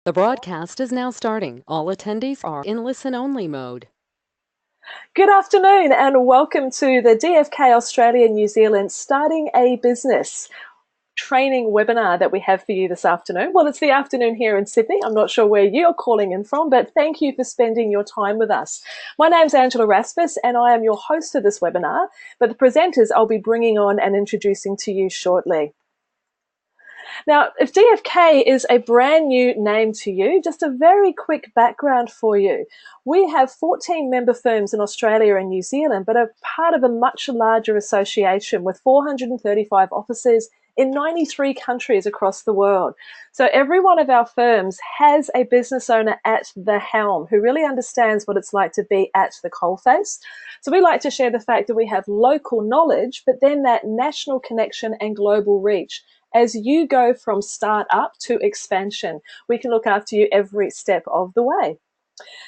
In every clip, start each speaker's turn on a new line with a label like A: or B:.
A: The broadcast is now starting. All attendees are in listen-only mode.
B: Good afternoon and welcome to the DFK Australia New Zealand Starting a Business training webinar that we have for you this afternoon. Well, it's the afternoon here in Sydney. I'm not sure where you're calling in from, but thank you for spending your time with us. My name's Angela Rasmus and I am your host of this webinar, but the presenters I'll be bringing on and introducing to you shortly. Now, if DFK is a brand new name to you, just a very quick background for you. We have 14 member firms in Australia and New Zealand, but are part of a much larger association with 435 offices in 93 countries across the world. So every one of our firms has a business owner at the helm who really understands what it's like to be at the coalface. So we like to share the fact that we have local knowledge, but then that national connection and global reach. As you go from start up to expansion, we can look after you every step of the way.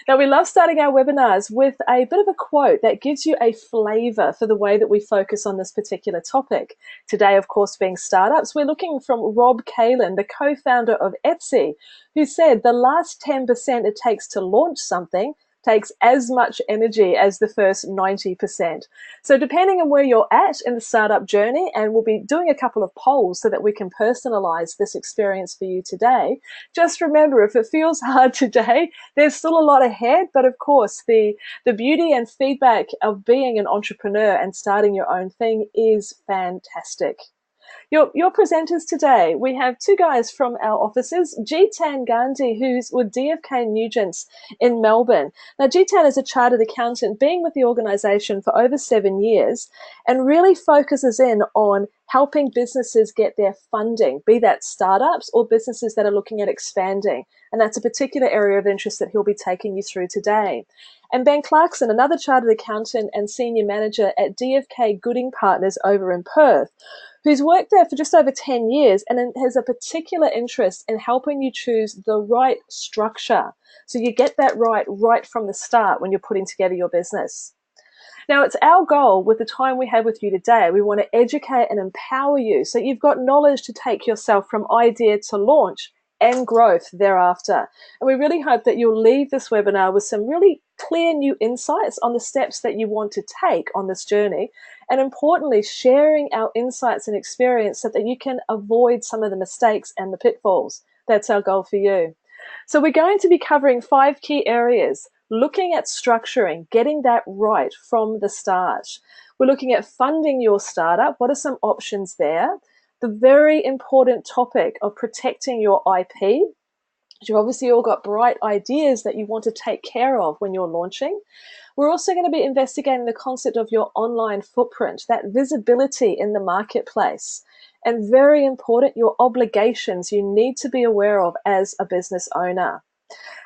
B: Now, we love starting our webinars with a bit of a quote that gives you a flavor for the way that we focus on this particular topic. Today, of course, being startups, we're looking from Rob Kalin, the co-founder of Etsy, who said the last 10% it takes to launch something takes as much energy as the first 90%. So depending on where you're at in the startup journey, and we'll be doing a couple of polls so that we can personalize this experience for you today, just remember, if it feels hard today, there's still a lot ahead, but of course the beauty and feedback of being an entrepreneur and starting your own thing is fantastic. Your presenters today, we have two guys from our offices, Jitan Gandhi, who's with DFK Nugents in Melbourne. Now, Jitan is a chartered accountant, being with the organisation for over 7 years, and really focuses in on helping businesses get their funding, be that startups or businesses that are looking at expanding. And that's a particular area of interest that he'll be taking you through today. And Ben Clarkson, another chartered accountant and senior manager at DFK Gooding Partners over in Perth, who's worked there for just over 10 years and has a particular interest in helping you choose the right structure so you get that right from the start when you're putting together your business. Now, it's our goal with the time we have with you today. We want to educate and empower you so you've got knowledge to take yourself from idea to launch and growth thereafter. And we really hope that you'll leave this webinar with some really clear new insights on the steps that you want to take on this journey. And importantly, sharing our insights and experience so that you can avoid some of the mistakes and the pitfalls. That's our goal for you. So we're going to be covering 5 key areas, looking at structuring, getting that right from the start. We're looking at funding your startup. What are some options there? The very important topic of protecting your IP. You've obviously all got bright ideas that you want to take care of when you're launching. We're also going to be investigating the concept of your online footprint, that visibility in the marketplace. And very important, your obligations you need to be aware of as a business owner.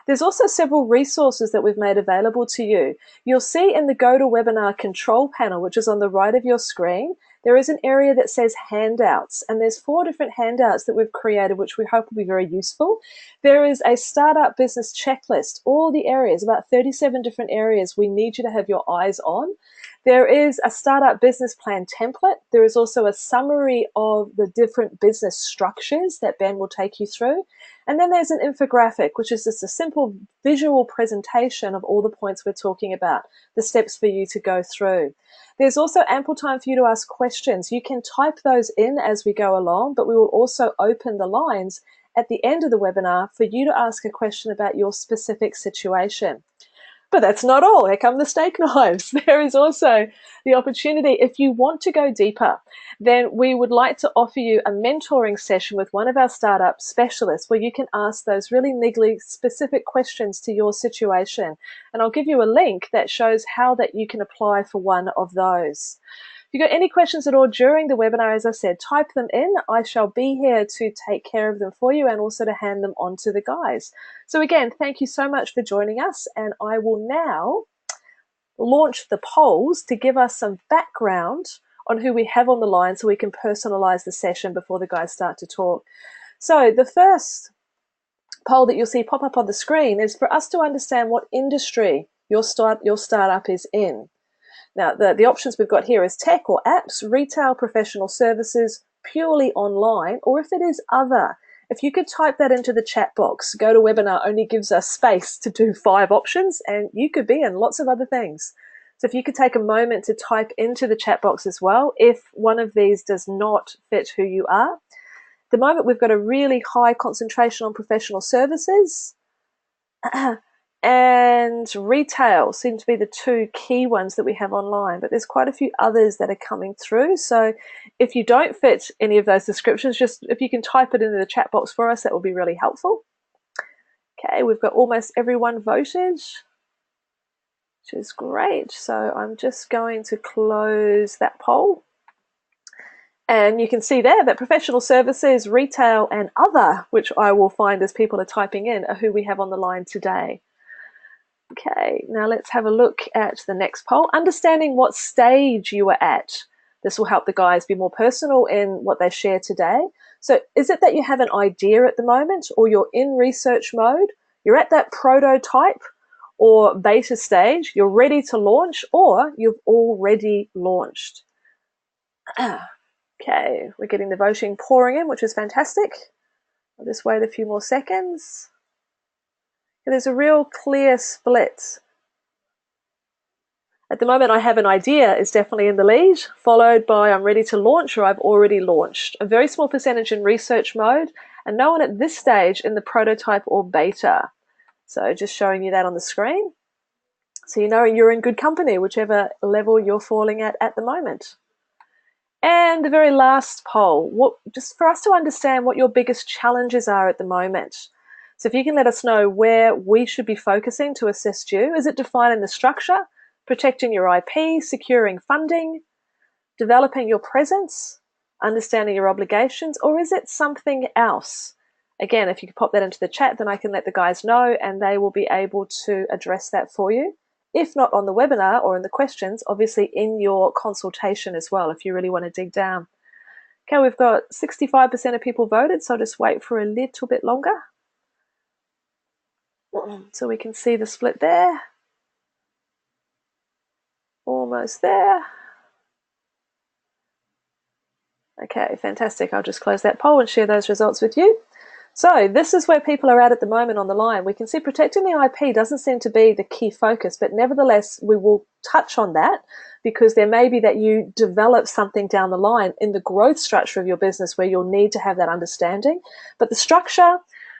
B: There's also several resources that we've made available to you. You'll see in the GoToWebinar control panel, which is on the right of your screen, there is an area that says handouts, and there's 4 different handouts that we've created, which we hope will be very useful. There is a startup business checklist, all the areas, about 37 different areas we need you to have your eyes on. There is a startup business plan template. There is also a summary of the different business structures that Ben will take you through. And then there's an infographic, which is just a simple visual presentation of all the points we're talking about, the steps for you to go through. There's also ample time for you to ask questions. You can type those in as we go along, but we will also open the lines at the end of the webinar for you to ask a question about your specific situation. But that's not all. Here come the steak knives. There is also the opportunity, if you want to go deeper, then we would like to offer you a mentoring session with one of our startup specialists where you can ask those really niggly specific questions to your situation. And I'll give you a link that shows how that you can apply for one of those. If you've got any questions at all during the webinar, as I said, type them in. I shall be here to take care of them for you and also to hand them on to the guys. So again, thank you so much for joining us, and I will now launch the polls to give us some background on who we have on the line so we can personalize the session before the guys start to talk. So the first poll that you'll see pop up on the screen is for us to understand what industry your startup is in. Now, the options we've got here is tech or apps, retail, professional services, purely online, or if it is other. If you could type that into the chat box. GoToWebinar only gives us space to do 5 options, and you could be in lots of other things. So if you could take a moment to type into the chat box as well, if one of these does not fit who you are. At the moment, we've got a really high concentration on professional services. And retail seem to be the 2 key ones that we have online, but there's quite a few others that are coming through. So if you don't fit any of those descriptions, just if you can type it into the chat box for us, that will be really helpful. Okay, we've got almost everyone voted, which is great. So I'm just going to close that poll. And you can see there that professional services, retail, and other, which I will find as people are typing in, are who we have on the line today. Okay, now let's have a look at the next poll. Understanding what stage you are at. This will help the guys be more personal in what they share today. So is it that you have an idea at the moment, or you're in research mode, you're at that prototype or beta stage, you're ready to launch, or you've already launched? Okay, we're getting the voting pouring in, which is fantastic. I'll just wait a few more seconds. There's a real clear split. At the moment, I have an idea is definitely in the lead, followed by I'm ready to launch or I've already launched. A very small percentage in research mode, and no one at this stage in the prototype or beta. So just showing you that on the screen. So you know you're in good company, whichever level you're falling at the moment. And the very last poll, just for us to understand what your biggest challenges are at the moment. So if you can let us know where we should be focusing to assist you. Is it defining the structure, protecting your IP, securing funding, developing your presence, understanding your obligations, or is it something else? Again, if you could pop that into the chat, then I can let the guys know and they will be able to address that for you. If not on the webinar or in the questions, obviously in your consultation as well, if you really want to dig down. Okay, we've got 65% of people voted, so I'll just wait for a little bit longer. So we can see the split there. Almost there. Okay, fantastic. I'll just close that poll and share those results with you. So this is where people are at the moment on the line. We can see protecting the IP doesn't seem to be the key focus, but nevertheless, we will touch on that because there may be that you develop something down the line in the growth structure of your business where you'll need to have that understanding. But the structure,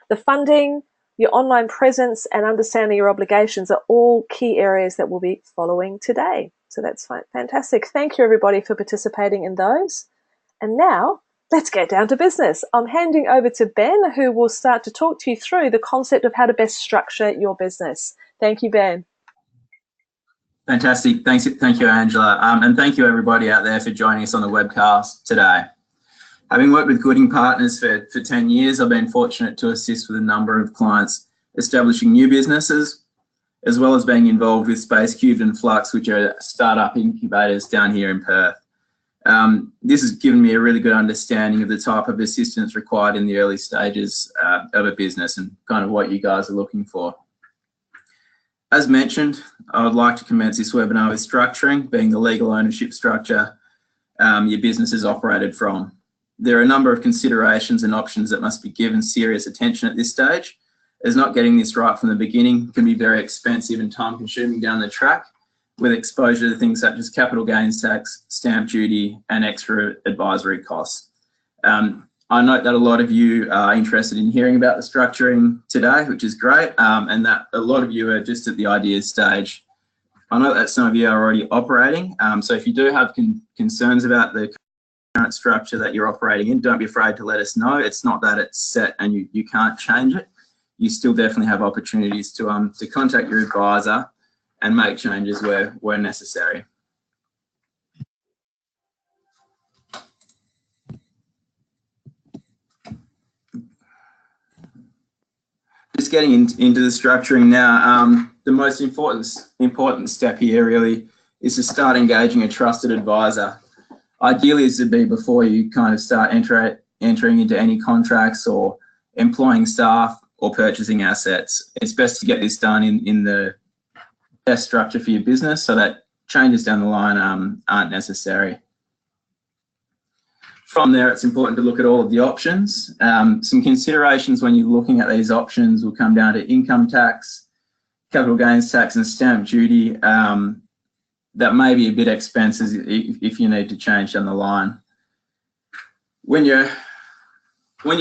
B: the funding, your online presence, and understanding your obligations are all key areas that we'll be following today. So that's fantastic. Thank you, everybody, for participating in those. And now, let's get down to business. I'm handing over to Ben, who will start to talk to you through the concept of how to best structure your business. Thank you, Ben.
C: Fantastic. Thank you, Angela. And thank you, everybody out there, for joining us on the webcast today. Having worked with Gooding Partners for 10 years, I've been fortunate to assist with a number of clients establishing new businesses, as well as being involved with Space Cubed and Flux, which are startup incubators down here in Perth. This has given me a really good understanding of the type of assistance required in the early stages of a business and kind of what you guys are looking for. As mentioned, I would like to commence this webinar with structuring, being the legal ownership structure your business is operated from. There are a number of considerations and options that must be given serious attention at this stage, as not getting this right from the beginning can be very expensive and time-consuming down the track, with exposure to things such as capital gains tax, stamp duty, and extra advisory costs. I note that a lot of you are interested in hearing about the structuring today, which is great, and that a lot of you are just at the ideas stage. I know that some of you are already operating, so if you do have concerns about the current structure that you're operating in, don't be afraid to let us know. It's not that it's set and you can't change it. You still definitely have opportunities to contact your advisor and make changes where necessary. Just getting into the structuring now, the most important step here really is to start engaging a trusted advisor. Ideally, this would be before you kind of start entering into any contracts or employing staff or purchasing assets. It's best to get this done in the best structure for your business so that changes down the line aren't necessary. From there, it's important to look at all of the options. Some considerations when you're looking at these options will come down to income tax, capital gains tax and stamp duty. That may be a bit expensive if you need to change down the line. When you're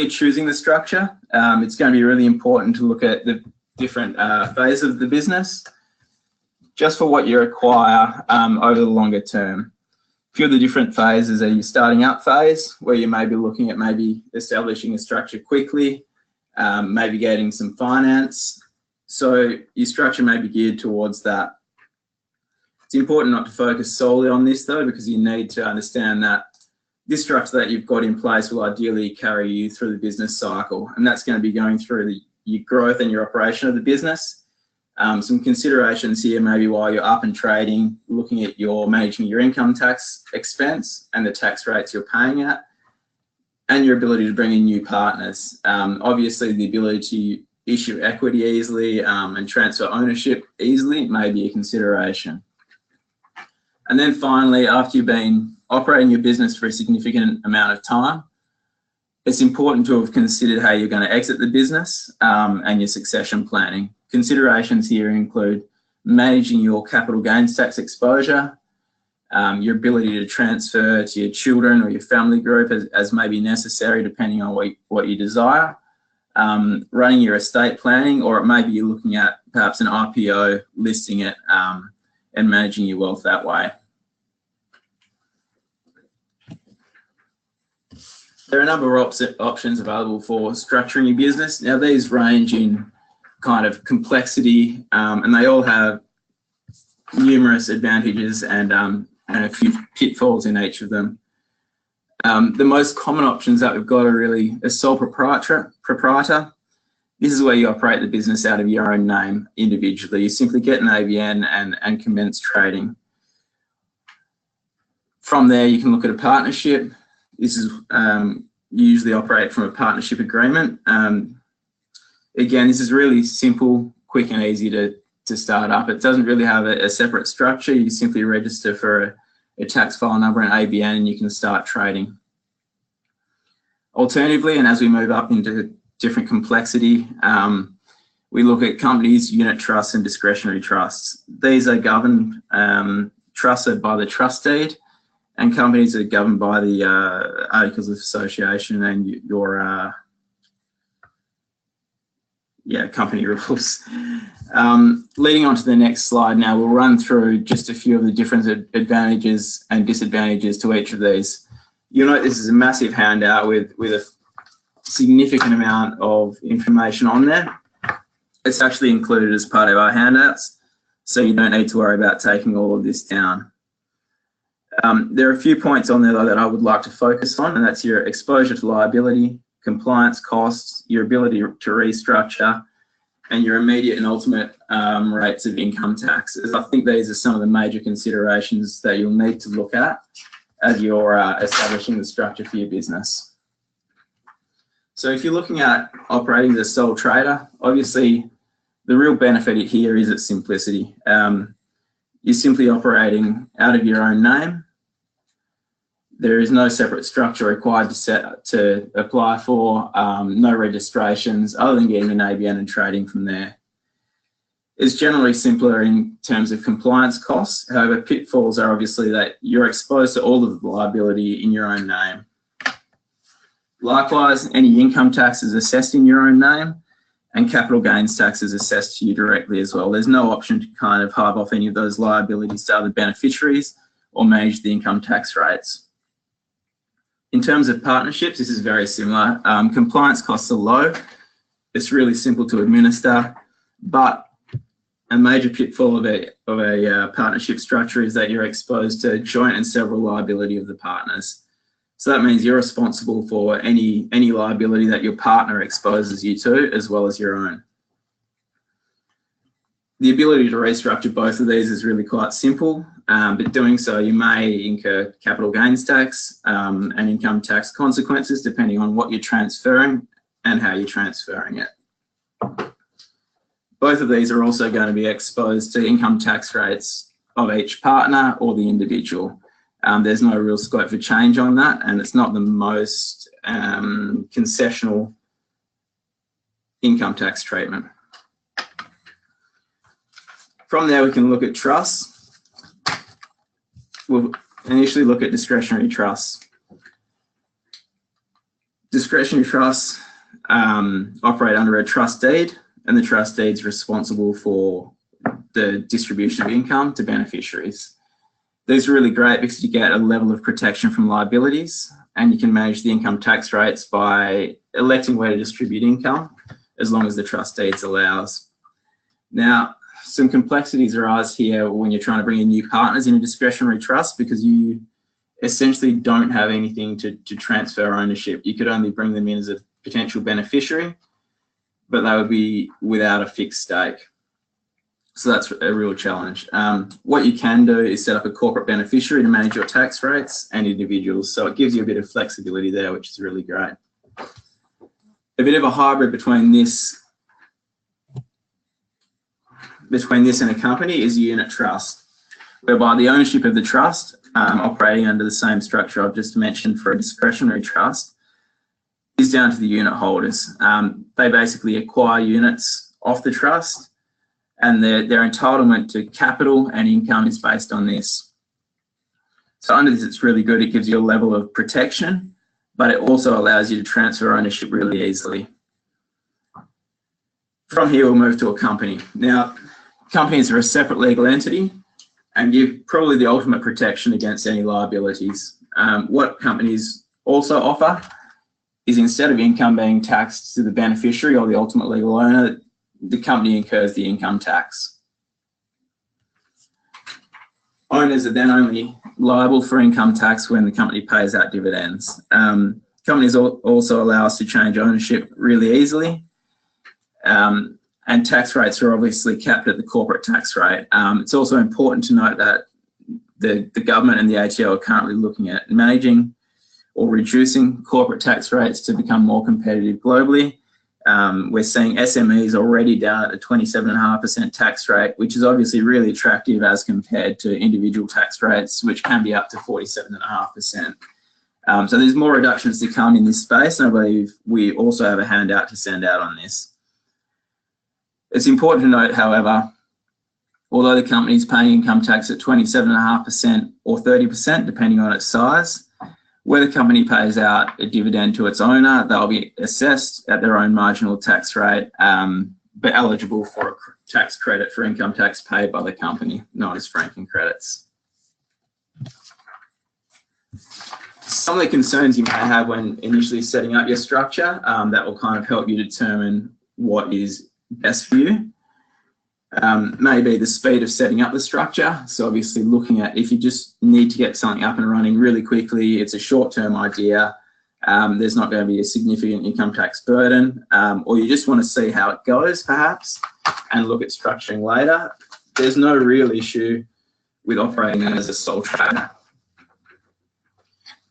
C: choosing the structure, it's going to be really important to look at the different phases of the business, just for what you require over the longer term. A few of the different phases are your starting up phase, where you may be looking at maybe establishing a structure quickly, maybe getting some finance. So your structure may be geared towards that. It's important not to focus solely on this though, because you need to understand that this structure that you've got in place will ideally carry you through the business cycle, and that's going to be going through your growth and your operation of the business. Some considerations here maybe while you're up and trading, looking at managing your income tax expense and the tax rates you're paying at, and your ability to bring in new partners. Obviously, the ability to issue equity easily and transfer ownership easily may be a consideration. And then finally, after you've been operating your business for a significant amount of time, it's important to have considered how you're going to exit the business and your succession planning. Considerations here include managing your capital gains tax exposure, your ability to transfer to your children or your family group as may be necessary depending on what you desire, running your estate planning, or it may be you're looking at perhaps an IPO, listing it and managing your wealth that way. There are a number of options available for structuring your business. Now these range in kind of complexity and they all have numerous advantages and a few pitfalls in each of them. The most common options that we've got are really a sole proprietor. This is where you operate the business out of your own name individually. You simply get an ABN and commence trading. From there, you can look at a partnership. This is usually operate from a partnership agreement. Again, this is really simple, quick and easy to start up. It doesn't really have a separate structure. You simply register for a tax file number and ABN and you can start trading. Alternatively, and as we move up into different complexity, we look at companies, unit trusts and discretionary trusts. These are governed, trusts are by the trust deed, and companies are governed by the Articles of Association and your company rules. Leading on to the next slide now, we'll run through just a few of the different advantages and disadvantages to each of these. You'll note this is a massive handout with a significant amount of information on there. It's actually included as part of our handouts, so you don't need to worry about taking all of this down. There are a few points on there though that I would like to focus on, and that's your exposure to liability, compliance costs, your ability to restructure, and your immediate and ultimate rates of income tax. I think these are some of the major considerations that you'll need to look at as you're establishing the structure for your business. So if you're looking at operating as a sole trader, obviously the real benefit here is its simplicity. You're simply operating out of your own name. There is no separate structure required to apply for, no registrations other than getting an ABN and trading from there. It's generally simpler in terms of compliance costs. However, pitfalls are obviously that you're exposed to all of the liability in your own name. Likewise, any income tax is assessed in your own name, and capital gains tax is assessed to you directly as well. There's no option to kind of hive off any of those liabilities to other beneficiaries or manage the income tax rates. In terms of partnerships, this is very similar. Compliance costs are low. It's really simple to administer, but a major pitfall of a partnership structure is that you're exposed to joint and several liability of the partners. So that means you're responsible for any liability that your partner exposes you to, as well as your own. The ability to restructure both of these is really quite simple, but doing so you may incur capital gains tax and income tax consequences depending on what you're transferring and how you're transferring it. Both of these are also going to be exposed to income tax rates of each partner or the individual. There's no real scope for change on that, and it's not the most concessional income tax treatment. From there, we can look at trusts. We'll initially look at discretionary trusts. Discretionary trusts operate under a trust deed, and the trust deed is responsible for the distribution of income to beneficiaries. These are really great because you get a level of protection from liabilities, and you can manage the income tax rates by electing where to distribute income, as long as the trust deeds allows. Now, some complexities arise here when you're trying to bring in new partners in a discretionary trust, because you essentially don't have anything to transfer ownership. You could only bring them in as a potential beneficiary, but they would be without a fixed stake. So that's a real challenge. What you can do is set up a corporate beneficiary to manage your tax rates and individuals. So it gives you a bit of flexibility there, which is really great. A bit of a hybrid between this and a company is a unit trust, whereby the ownership of the trust, operating under the same structure I've just mentioned for a discretionary trust, is down to the unit holders. They basically acquire units off the trust, and their entitlement to capital and income is based on this. So under this, it's really good. It gives you a level of protection, but it also allows you to transfer ownership really easily. From here, we'll move to a company. Now, companies are a separate legal entity and give probably the ultimate protection against any liabilities. What companies also offer is, instead of income being taxed to the beneficiary or the ultimate legal owner, the company incurs the income tax. Owners are then only liable for income tax when the company pays out dividends. Companies also allow us to change ownership really easily. And tax rates are obviously capped at the corporate tax rate. It's also important to note that the government and the ATO are currently looking at managing or reducing corporate tax rates to become more competitive globally. We're seeing SMEs already down at the 27.5% tax rate, which is obviously really attractive as compared to individual tax rates, which can be up to 47.5%. So there's more reductions to come in this space, and I believe we also have a handout to send out on this. It's important to note, however, although the company is paying income tax at 27.5% or 30%, depending on its size, where the company pays out a dividend to its owner, they'll be assessed at their own marginal tax rate, but eligible for a tax credit for income tax paid by the company, known as franking credits. Some of the concerns you may have when initially setting up your structure, that will kind of help you determine what is best for you. Maybe the speed of setting up the structure. So obviously looking at, if you just need to get something up and running really quickly, it's a short-term idea, there's not going to be a significant income tax burden, or you just want to see how it goes perhaps and look at structuring later, there's no real issue with operating as a sole trader.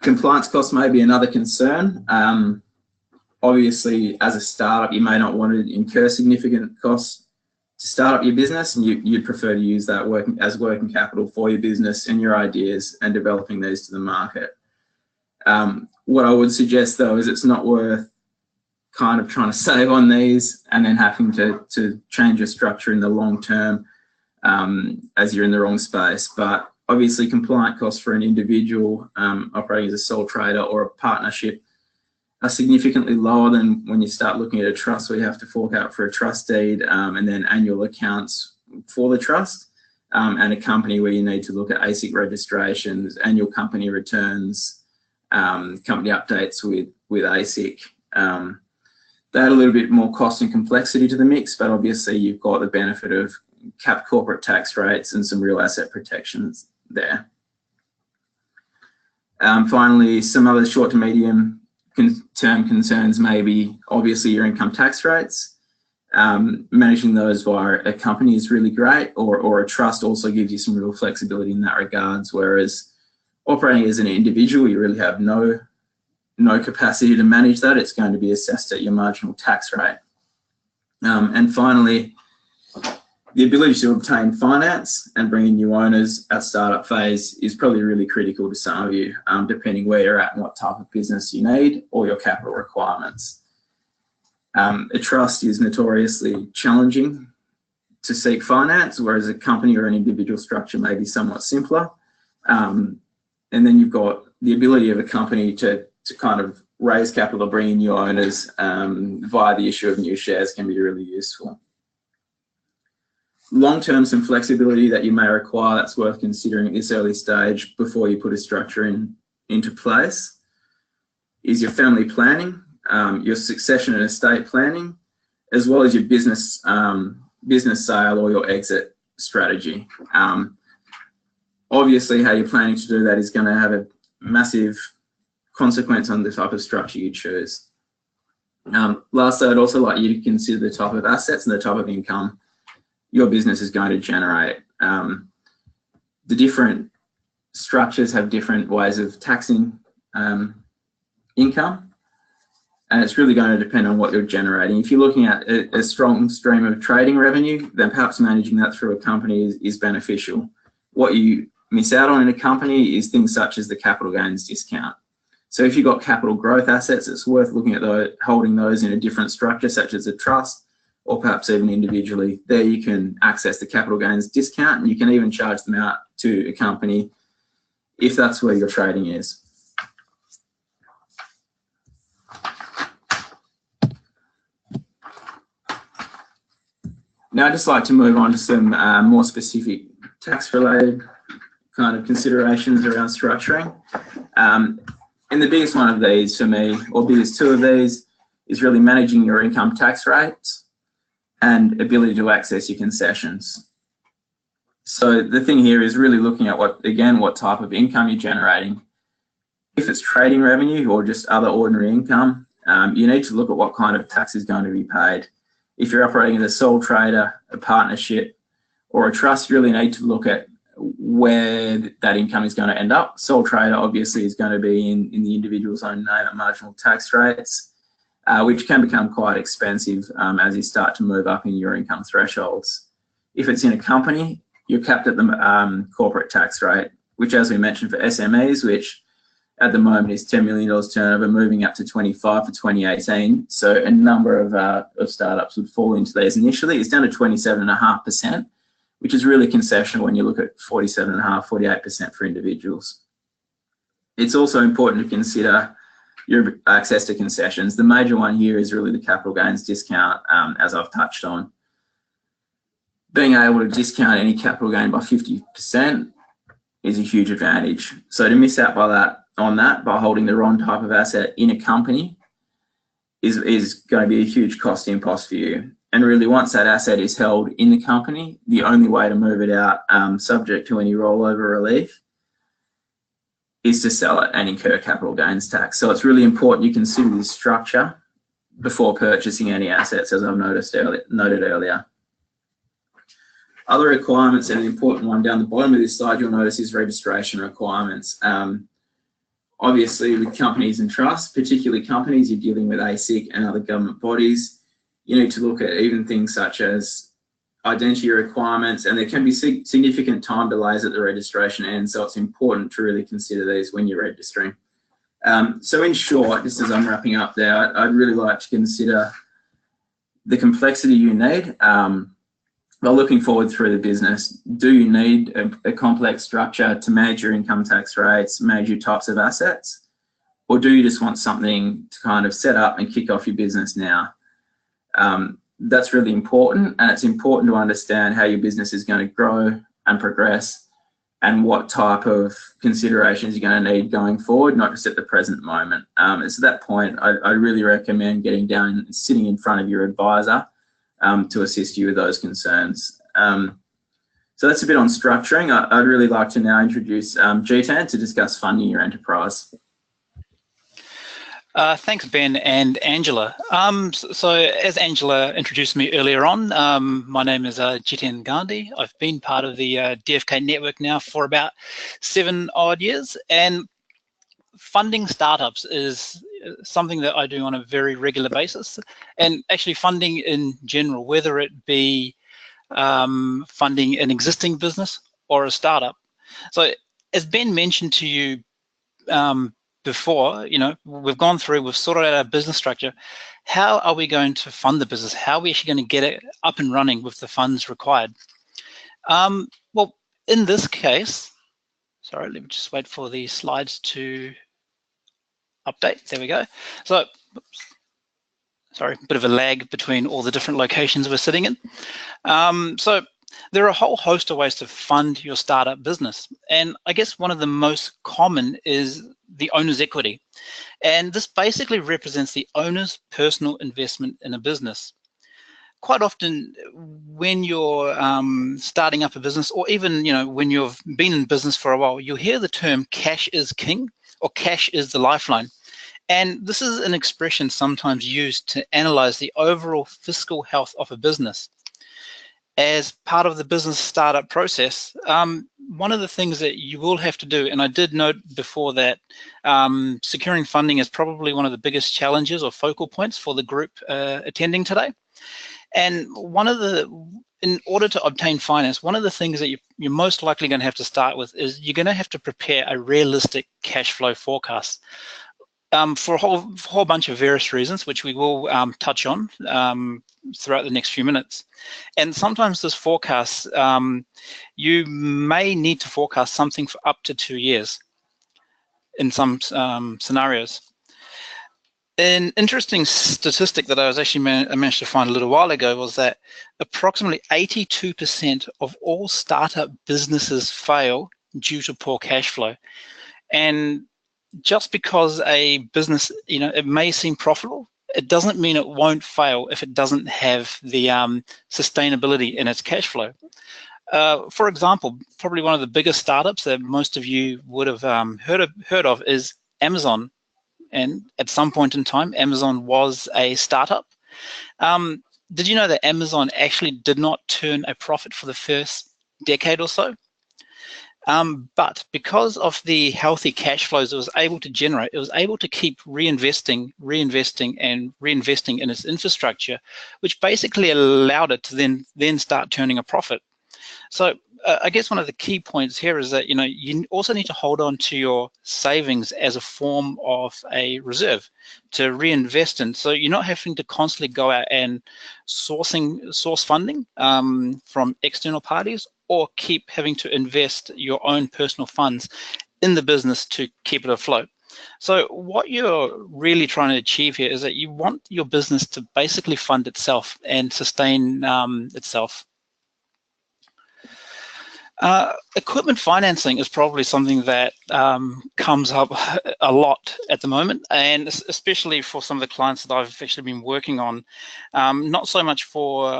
C: Compliance costs may be another concern. Obviously, as a startup, you may not want to incur significant costs to start up your business, and you'd prefer to use that as working capital for your business and your ideas and developing these to the market. What I would suggest, though, is it's not worth kind of trying to save on these and then having to change your structure in the long term as you're in the wrong space. But obviously, compliant costs for an individual operating as a sole trader or a partnership are significantly lower than when you start looking at a trust, where you have to fork out for a trust deed and then annual accounts for the trust, and a company where you need to look at ASIC registrations, annual company returns, company updates with ASIC. They add a little bit more cost and complexity to the mix, but obviously you've got the benefit of capped corporate tax rates and some real asset protections there. Finally, some other short to medium term concerns may be obviously your income tax rates. Managing those via a company is really great, or a trust also gives you some real flexibility in that regards, whereas operating as an individual, you really have no capacity to manage that. It's going to be assessed at your marginal tax rate. And finally, The ability to obtain finance and bring in new owners at startup phase is probably really critical to some of you, depending where you're at and what type of business you need or your capital requirements. A trust is notoriously challenging to seek finance, whereas a company or an individual structure may be somewhat simpler. And then you've got the ability of a company to kind of raise capital or bring in new owners via the issue of new shares can be really useful. Long-term, some flexibility that you may require that's worth considering at this early stage before you put a structure into place is your family planning, your succession and estate planning, as well as your business sale or your exit strategy. Obviously, how you're planning to do that is going to have a massive consequence on the type of structure you choose. Lastly, I'd also like you to consider the type of assets and the type of income your business is going to generate. The different structures have different ways of taxing income, and it's really going to depend on what you're generating. If you're looking at a strong stream of trading revenue, then perhaps managing that through a company is beneficial. What you miss out on in a company is things such as the capital gains discount. So if you've got capital growth assets, it's worth looking at holding those in a different structure, such as a trust, or perhaps even individually. There you can access the capital gains discount, and you can even charge them out to a company if that's where your trading is. Now I'd just like to move on to some more specific tax-related kind of considerations around structuring. And the biggest one of these for me, or biggest two of these, is really managing your income tax rates and ability to access your concessions. So the thing here is really looking at what type of income you're generating. If it's trading revenue or just other ordinary income, you need to look at what kind of tax is going to be paid. If you're operating as a sole trader, a partnership, or a trust, you really need to look at where that income is going to end up. Sole trader obviously is going to be in the individual's own name at marginal tax rates, which can become quite expensive as you start to move up in your income thresholds. If it's in a company, you're capped at the corporate tax rate, which, as we mentioned, for SMEs, which at the moment is $10 million turnover, moving up to 25 for 2018. So a number of startups would fall into these initially. It's down to 27.5%, which is really concessional when you look at 47.5%, 48% for individuals. It's also important to consider your access to concessions. The major one here is really the capital gains discount, as I've touched on. Being able to discount any capital gain by 50% is a huge advantage. So to miss out by holding the wrong type of asset in a company is going to be a huge cost impost for you. And really, once that asset is held in the company, the only way to move it out, subject to any rollover relief, is to sell it and incur capital gains tax. So it's really important you consider this structure before purchasing any assets, as I've noted earlier. Other requirements, and an important one down the bottom of this slide you'll notice, is registration requirements. Obviously, with companies and trusts, particularly companies, you're dealing with ASIC and other government bodies. You need to look at even things such as identity requirements, and there can be significant time delays at the registration end, so it's important to really consider these when you're registering. So in short, just as I'm wrapping up there, I'd really like to consider the complexity you need. While looking forward through the business, do you need a complex structure to manage your income tax rates, manage your types of assets, or do you just want something to kind of set up and kick off your business now? That's really important, and it's important to understand how your business is going to grow and progress and what type of considerations you're going to need going forward, not just at the present moment. It's at that point I really recommend getting down and sitting in front of your advisor to assist you with those concerns. So that's a bit on structuring. I'd really like to now introduce Jitan to discuss funding your enterprise.
D: Thanks, Ben and Angela. So as Angela introduced me earlier on, my name is Jitan Gandhi. I've been part of the DFK network now for about 7 odd years, and funding startups is something that I do on a very regular basis. And actually funding in general, whether it be funding an existing business or a startup. So as Ben mentioned to you before, we've gone through, we've sorted out our business structure. How are we going to fund the business? How are we actually going to get it up and running with the funds required? Well, in this case, sorry, let me just wait for the slides to update. There we go. So, sorry, a bit of a lag between all the different locations we're sitting in. So there are a whole host of ways to fund your startup business. And I guess one of the most common is the owner's equity. And this basically represents the owner's personal investment in a business. Quite often when you're starting up a business, or even when you've been in business for a while, you'll hear the term cash is king or cash is the lifeline. And this is an expression sometimes used to analyze the overall fiscal health of a business. As part of the business startup process, one of the things that you will have to do, and I did note before that securing funding is probably one of the biggest challenges or focal points for the group attending today. And in order to obtain finance, one of the things that you're most likely going to have to start with is you're going to have to prepare a realistic cash flow forecast. For a whole bunch of various reasons, which we will touch on throughout the next few minutes. And sometimes this forecast, you may need to forecast something for up to 2 years in some scenarios. An interesting statistic that I was actually managed to find a little while ago was that approximately 82% of all startup businesses fail due to poor cash flow. And just because a business, it may seem profitable, it doesn't mean it won't fail if it doesn't have the sustainability in its cash flow. For example, probably one of the biggest startups that most of you would have heard of is Amazon. And at some point in time, Amazon was a startup. Did you know that Amazon actually did not turn a profit for the first decade or so? But because of the healthy cash flows it was able to generate, it was able to keep reinvesting in its infrastructure, which basically allowed it to then start turning a profit. So I guess one of the key points here is that you also need to hold on to your savings as a form of a reserve to reinvest in. So you're not having to constantly go out and source funding from external parties, or keep having to invest your own personal funds in the business to keep it afloat. So what you're really trying to achieve here is that you want your business to basically fund itself and sustain itself. Equipment financing is probably something that comes up a lot at the moment, and especially for some of the clients that I've actually been working on, not so much for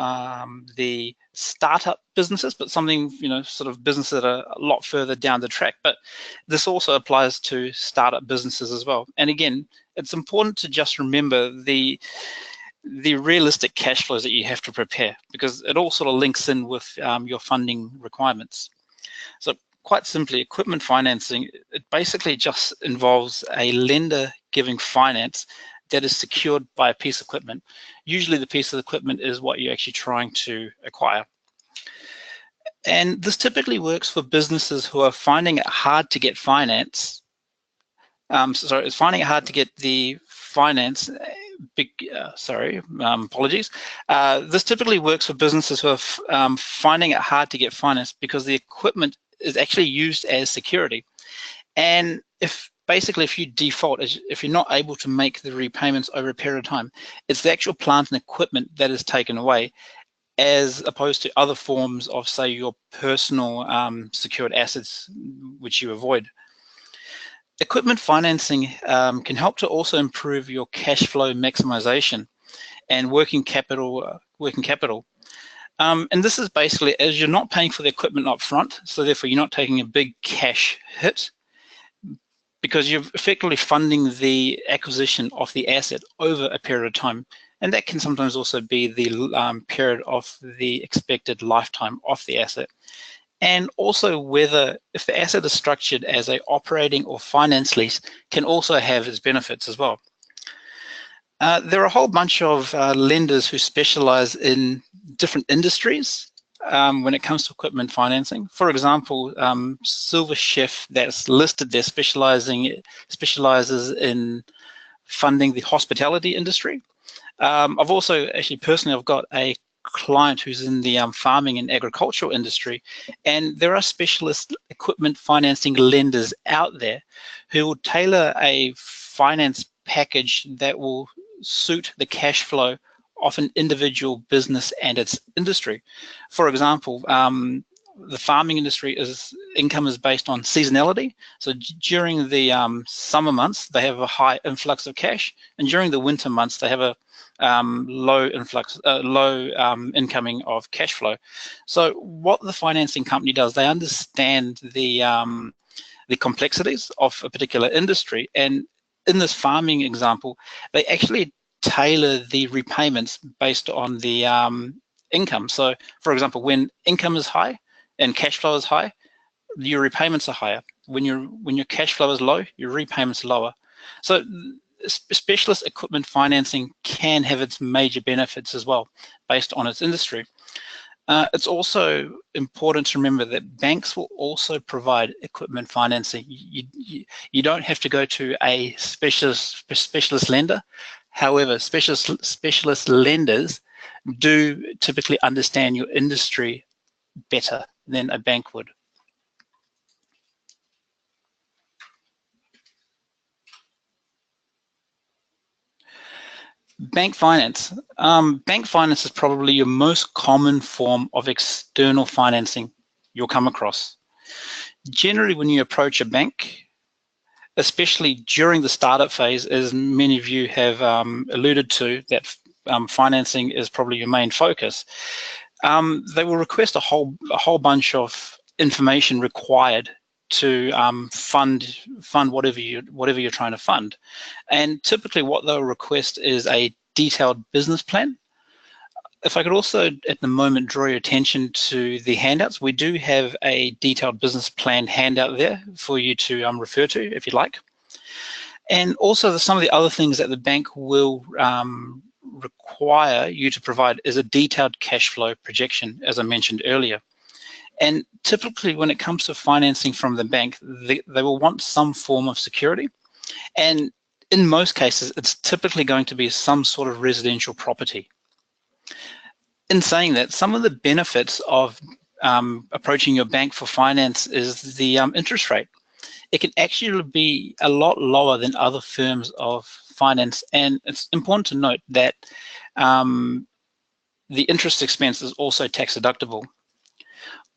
D: the startup businesses, but something, sort of businesses that are a lot further down the track. But this also applies to startup businesses as well. And again, it's important to just remember the realistic cash flows that you have to prepare, because it all sort of links in with your funding requirements. So quite simply, equipment financing, it basically just involves a lender giving finance that is secured by a piece of equipment. Usually the piece of equipment is what you're actually trying to acquire. And this typically works for businesses who are finding it hard to get finance. It's finding it hard to get the finance. Apologies. This typically works for businesses who are finding it hard to get finance because the equipment is actually used as security. And if you default, if you're not able to make the repayments over a period of time, it's the actual plant and equipment that is taken away, as opposed to other forms of, say, your personal secured assets, which you avoid. Equipment financing can help to also improve your cash flow maximization and working capital. And this is basically, as you're not paying for the equipment up front, so therefore you're not taking a big cash hit, because you're effectively funding the acquisition of the asset over a period of time. And that can sometimes also be the period of the expected lifetime of the asset. And also if the asset is structured as an operating or finance lease, can also have its benefits as well. There are a whole bunch of lenders who specialize in different industries. when it comes to equipment financing. For example, Silver Chef, that's listed there, specializes in funding the hospitality industry. I've also actually personally, I've got a client who's in the farming and agricultural industry, and there are specialist equipment financing lenders out there who will tailor a finance package that will suit the cash flow of an individual business and its industry. For example, the farming industry income is based on seasonality. So during the summer months, they have a high influx of cash, and during the winter months, they have a low incoming of cash flow. So what the financing company does, they understand the complexities of a particular industry, and in this farming example, they actually tailor the repayments based on the income. So, for example, when income is high and cash flow is high, your repayments are higher. When your cash flow is low, your repayments are lower. So, specialist equipment financing can have its major benefits as well, based on its industry. It's also important to remember that banks will also provide equipment financing. You don't have to go to a specialist lender. However, specialist lenders do typically understand your industry better than a bank would. Bank finance. Bank finance is probably your most common form of external financing you'll come across. Generally, when you approach a bank, especially during the startup phase, as many of you have alluded to, that financing is probably your main focus. They will request a whole bunch of information required to fund whatever you're trying to fund, and typically what they'll request is a detailed business plan. If I could also at the moment draw your attention to the handouts, we do have a detailed business plan handout there for you to refer to if you'd like. And also some of the other things that the bank will require you to provide is a detailed cash flow projection, as I mentioned earlier. And typically when it comes to financing from the bank, they will want some form of security. And in most cases, it's typically going to be some sort of residential property. In saying that, some of the benefits of approaching your bank for finance is the interest rate. It can actually be a lot lower than other firms of finance, and it's important to note that the interest expense is also tax deductible.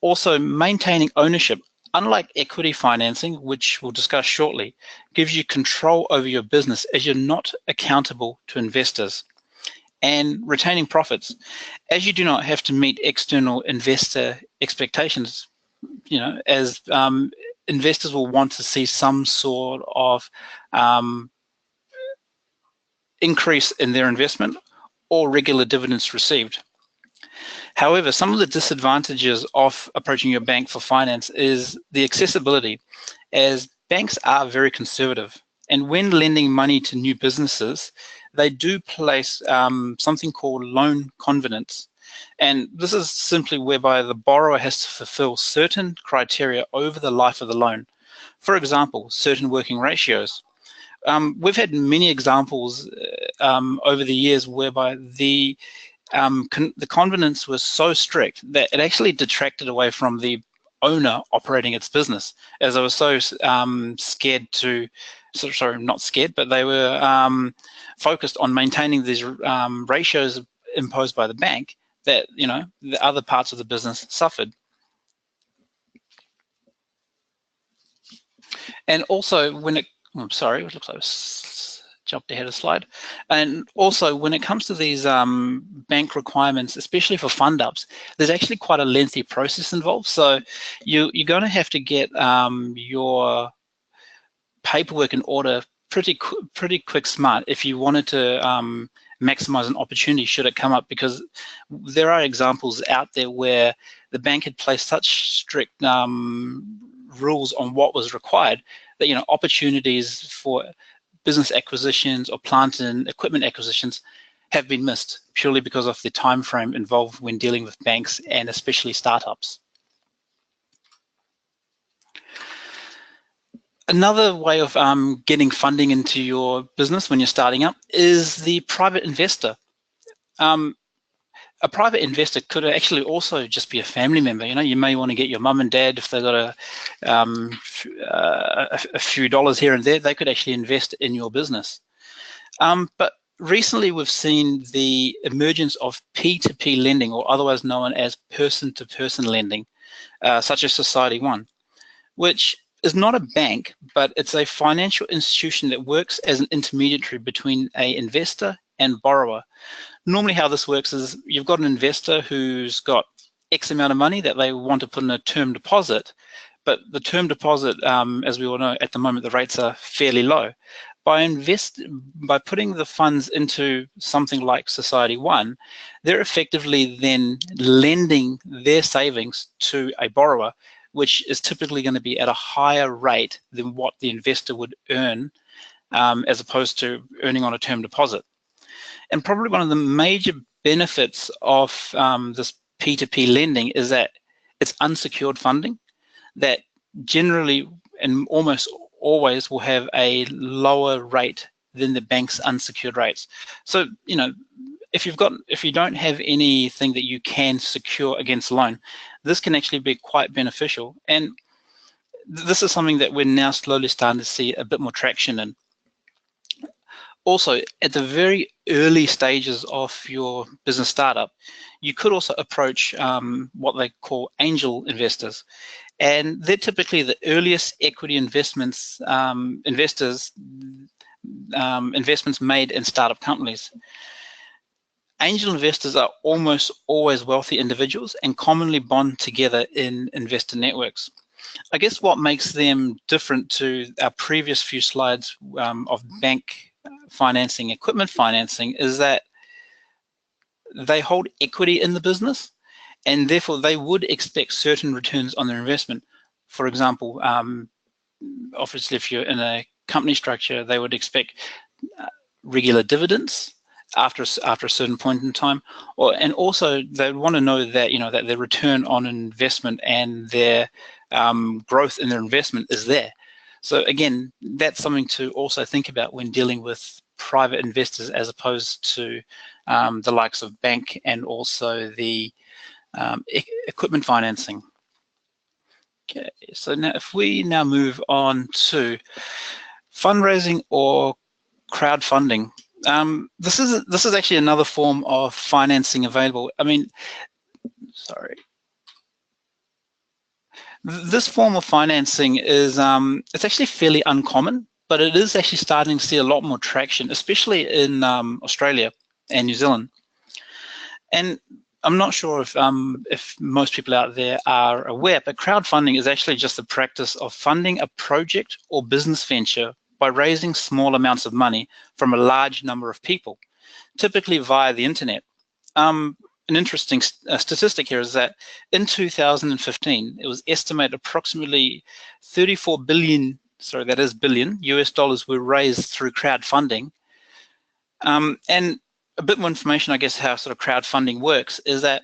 D: Also, maintaining ownership, unlike equity financing, which we'll discuss shortly, gives you control over your business as you're not accountable to investors. And retaining profits, as you do not have to meet external investor expectations, as investors will want to see some sort of increase in their investment or regular dividends received. However, some of the disadvantages of approaching your bank for finance is the accessibility, as banks are very conservative. And when lending money to new businesses, they do place something called loan covenants. And this is simply whereby the borrower has to fulfill certain criteria over the life of the loan. For example, certain working ratios. We've had many examples over the years whereby the covenants were so strict that it actually detracted away from the owner operating its business, as I was so scared to, sorry, not scared, but they were focused on maintaining these ratios imposed by the bank that, the other parts of the business suffered. And also when it, sorry, it looks like I jumped ahead of the slide. And also when it comes to these bank requirements, especially for fund ups, there's actually quite a lengthy process involved. So you're going to have to get your paperwork in order pretty quick smart if you wanted to maximize an opportunity should it come up, because there are examples out there where the bank had placed such strict rules on what was required that opportunities for business acquisitions or plant and equipment acquisitions have been missed purely because of the time frame involved when dealing with banks and especially startups. Another way of getting funding into your business when you're starting up is the private investor. A private investor could actually also just be a family member. You know, you may want to get your mum and dad, if they've got a few dollars here and there, they could actually invest in your business. But recently we've seen the emergence of P2P lending, or otherwise known as person-to-person lending, such as Society One, which is not a bank, but it's a financial institution that works as an intermediary between an investor and borrower. Normally how this works is you've got an investor who's got X amount of money that they want to put in a term deposit, but the term deposit, as we all know, at the moment the rates are fairly low. By putting the funds into something like Society One, they're effectively then lending their savings to a borrower, which is typically going to be at a higher rate than what the investor would earn, as opposed to earning on a term deposit. And probably one of the major benefits of this P2P lending is that it's unsecured funding that generally and almost always will have a lower rate than the bank's unsecured rates. So, you know, if you don't have anything that you can secure against a loan, this can actually be quite beneficial. And this is something that we're now slowly starting to see a bit more traction in. Also, at the very early stages of your business startup, you could also approach what they call angel investors. And they're typically the earliest equity investments investments made in startup companies. Angel investors are almost always wealthy individuals and commonly bond together in investor networks. I guess what makes them different to our previous few slides of bank financing, equipment financing, is that they hold equity in the business, and therefore they would expect certain returns on their investment. For example, obviously if you're in a company structure, they would expect regular dividends after a certain point in time, and also they want to know that, you know, that their return on investment and their growth in their investment is there. So again, that's something to also think about when dealing with private investors, as opposed to the likes of bank and also the equipment financing. Okay, so now if we now move on to fundraising or crowdfunding. This is actually another form of financing available. I mean, sorry. This form of financing is it's actually fairly uncommon, but it is actually starting to see a lot more traction, especially in Australia and New Zealand. And I'm not sure if most people out there are aware, but crowdfunding is actually just the practice of funding a project or business venture by raising small amounts of money from a large number of people, typically via the internet. An interesting statistic here is that in 2015, it was estimated approximately 34 billion, sorry, that is billion, US dollars were raised through crowdfunding. And a bit more information, I guess, how sort of crowdfunding works is that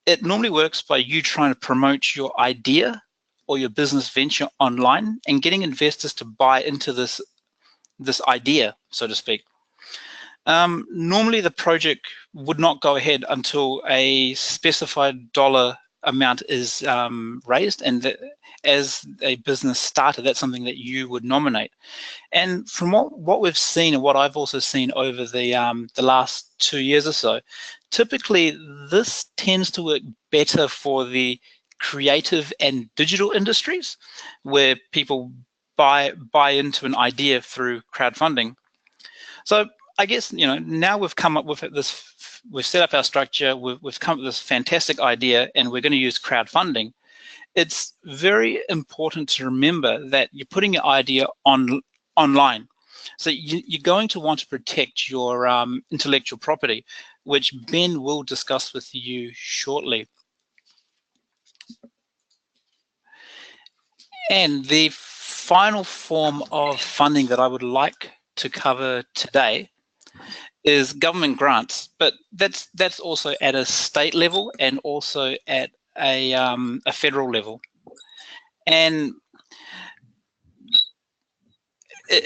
D: it normally works by you trying to promote your idea or your business venture online and getting investors to buy into this idea, so to speak. Normally the project would not go ahead until a specified dollar amount is raised, and as a business starter, that's something that you would nominate. And from what we've seen, and what I've also seen over the last 2 years or so, typically this tends to work better for the creative and digital industries, where people buy into an idea through crowdfunding. So I guess, you know, now we've come up with this, we've set up our structure, we've come up with this fantastic idea, and we're going to use crowdfunding. It's very important to remember that you're putting your idea online. So you're going to want to protect your intellectual property, which Ben will discuss with you shortly. And the final form of funding that I would like to cover today is government grants, but that's also at a state level and also at a federal level. And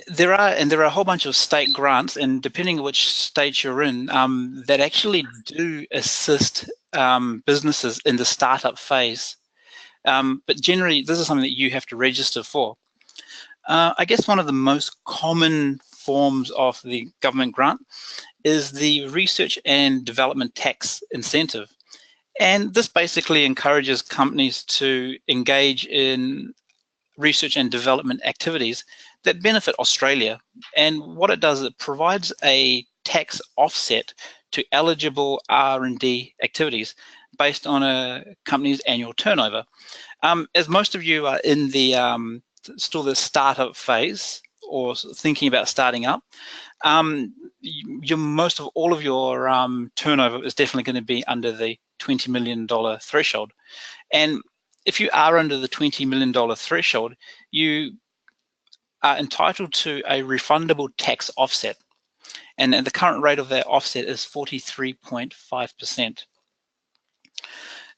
D: there are a whole bunch of state grants, and depending on which state you're in, that actually do assist businesses in the startup phase. But generally, this is something that you have to register for. I guess one of the most common forms of the government grant is the research and development tax incentive. And this basically encourages companies to engage in research and development activities that benefit Australia. And what it does, it provides a tax offset to eligible R&D activities based on a company's annual turnover. As most of you are in the still the startup phase or thinking about starting up, most of all of your turnover is definitely going to be under the $20 million threshold. And if you are under the $20 million threshold, you are entitled to a refundable tax offset. And the current rate of that offset is 43.5%.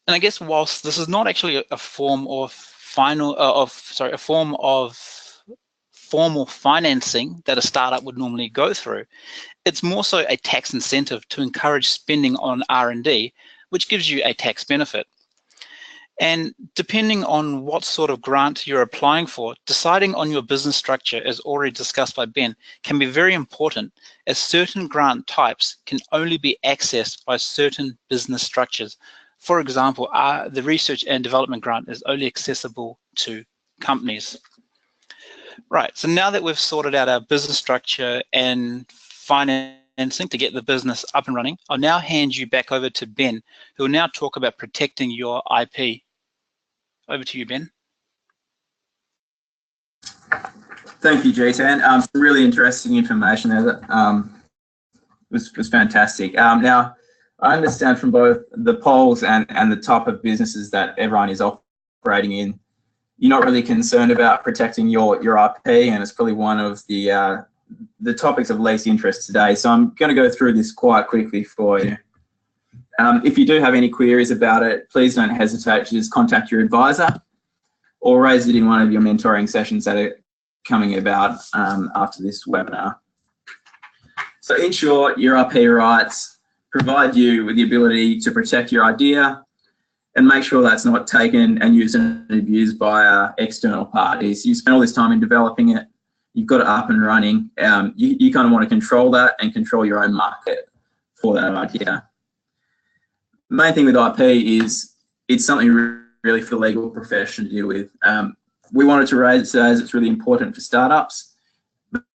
D: And I guess whilst this is not actually a form of formal financing that a startup would normally go through, it's more so a tax incentive to encourage spending on R&D, which gives you a tax benefit. And depending on what sort of grant you're applying for, deciding on your business structure, as already discussed by Ben, can be very important, as certain grant types can only be accessed by certain business structures. For example, the research and development grant is only accessible to companies. Right, so now that we've sorted out our business structure and financing to get the business up and running, I'll now hand you back over to Ben, who will now talk about protecting your IP. Over to you, Ben.
C: Thank you, Jitan. Some really interesting information there that was fantastic. Now, I understand from both the polls and the type of businesses that everyone is operating in, you're not really concerned about protecting your IP, and it's probably one of the topics of least interest today. So I'm going to go through this quite quickly for you. If you do have any queries about it, please don't hesitate to just contact your advisor or raise it in one of your mentoring sessions that are coming about after this webinar. So in short, your IP rights provide you with the ability to protect your idea and make sure that's not taken and used and abused by external parties. You spend all this time in developing it, you've got it up and running, you kind of want to control that and control your own market for that idea. The main thing with IP is it's something really for the legal profession to deal with. We wanted to raise it today as it's really important for startups,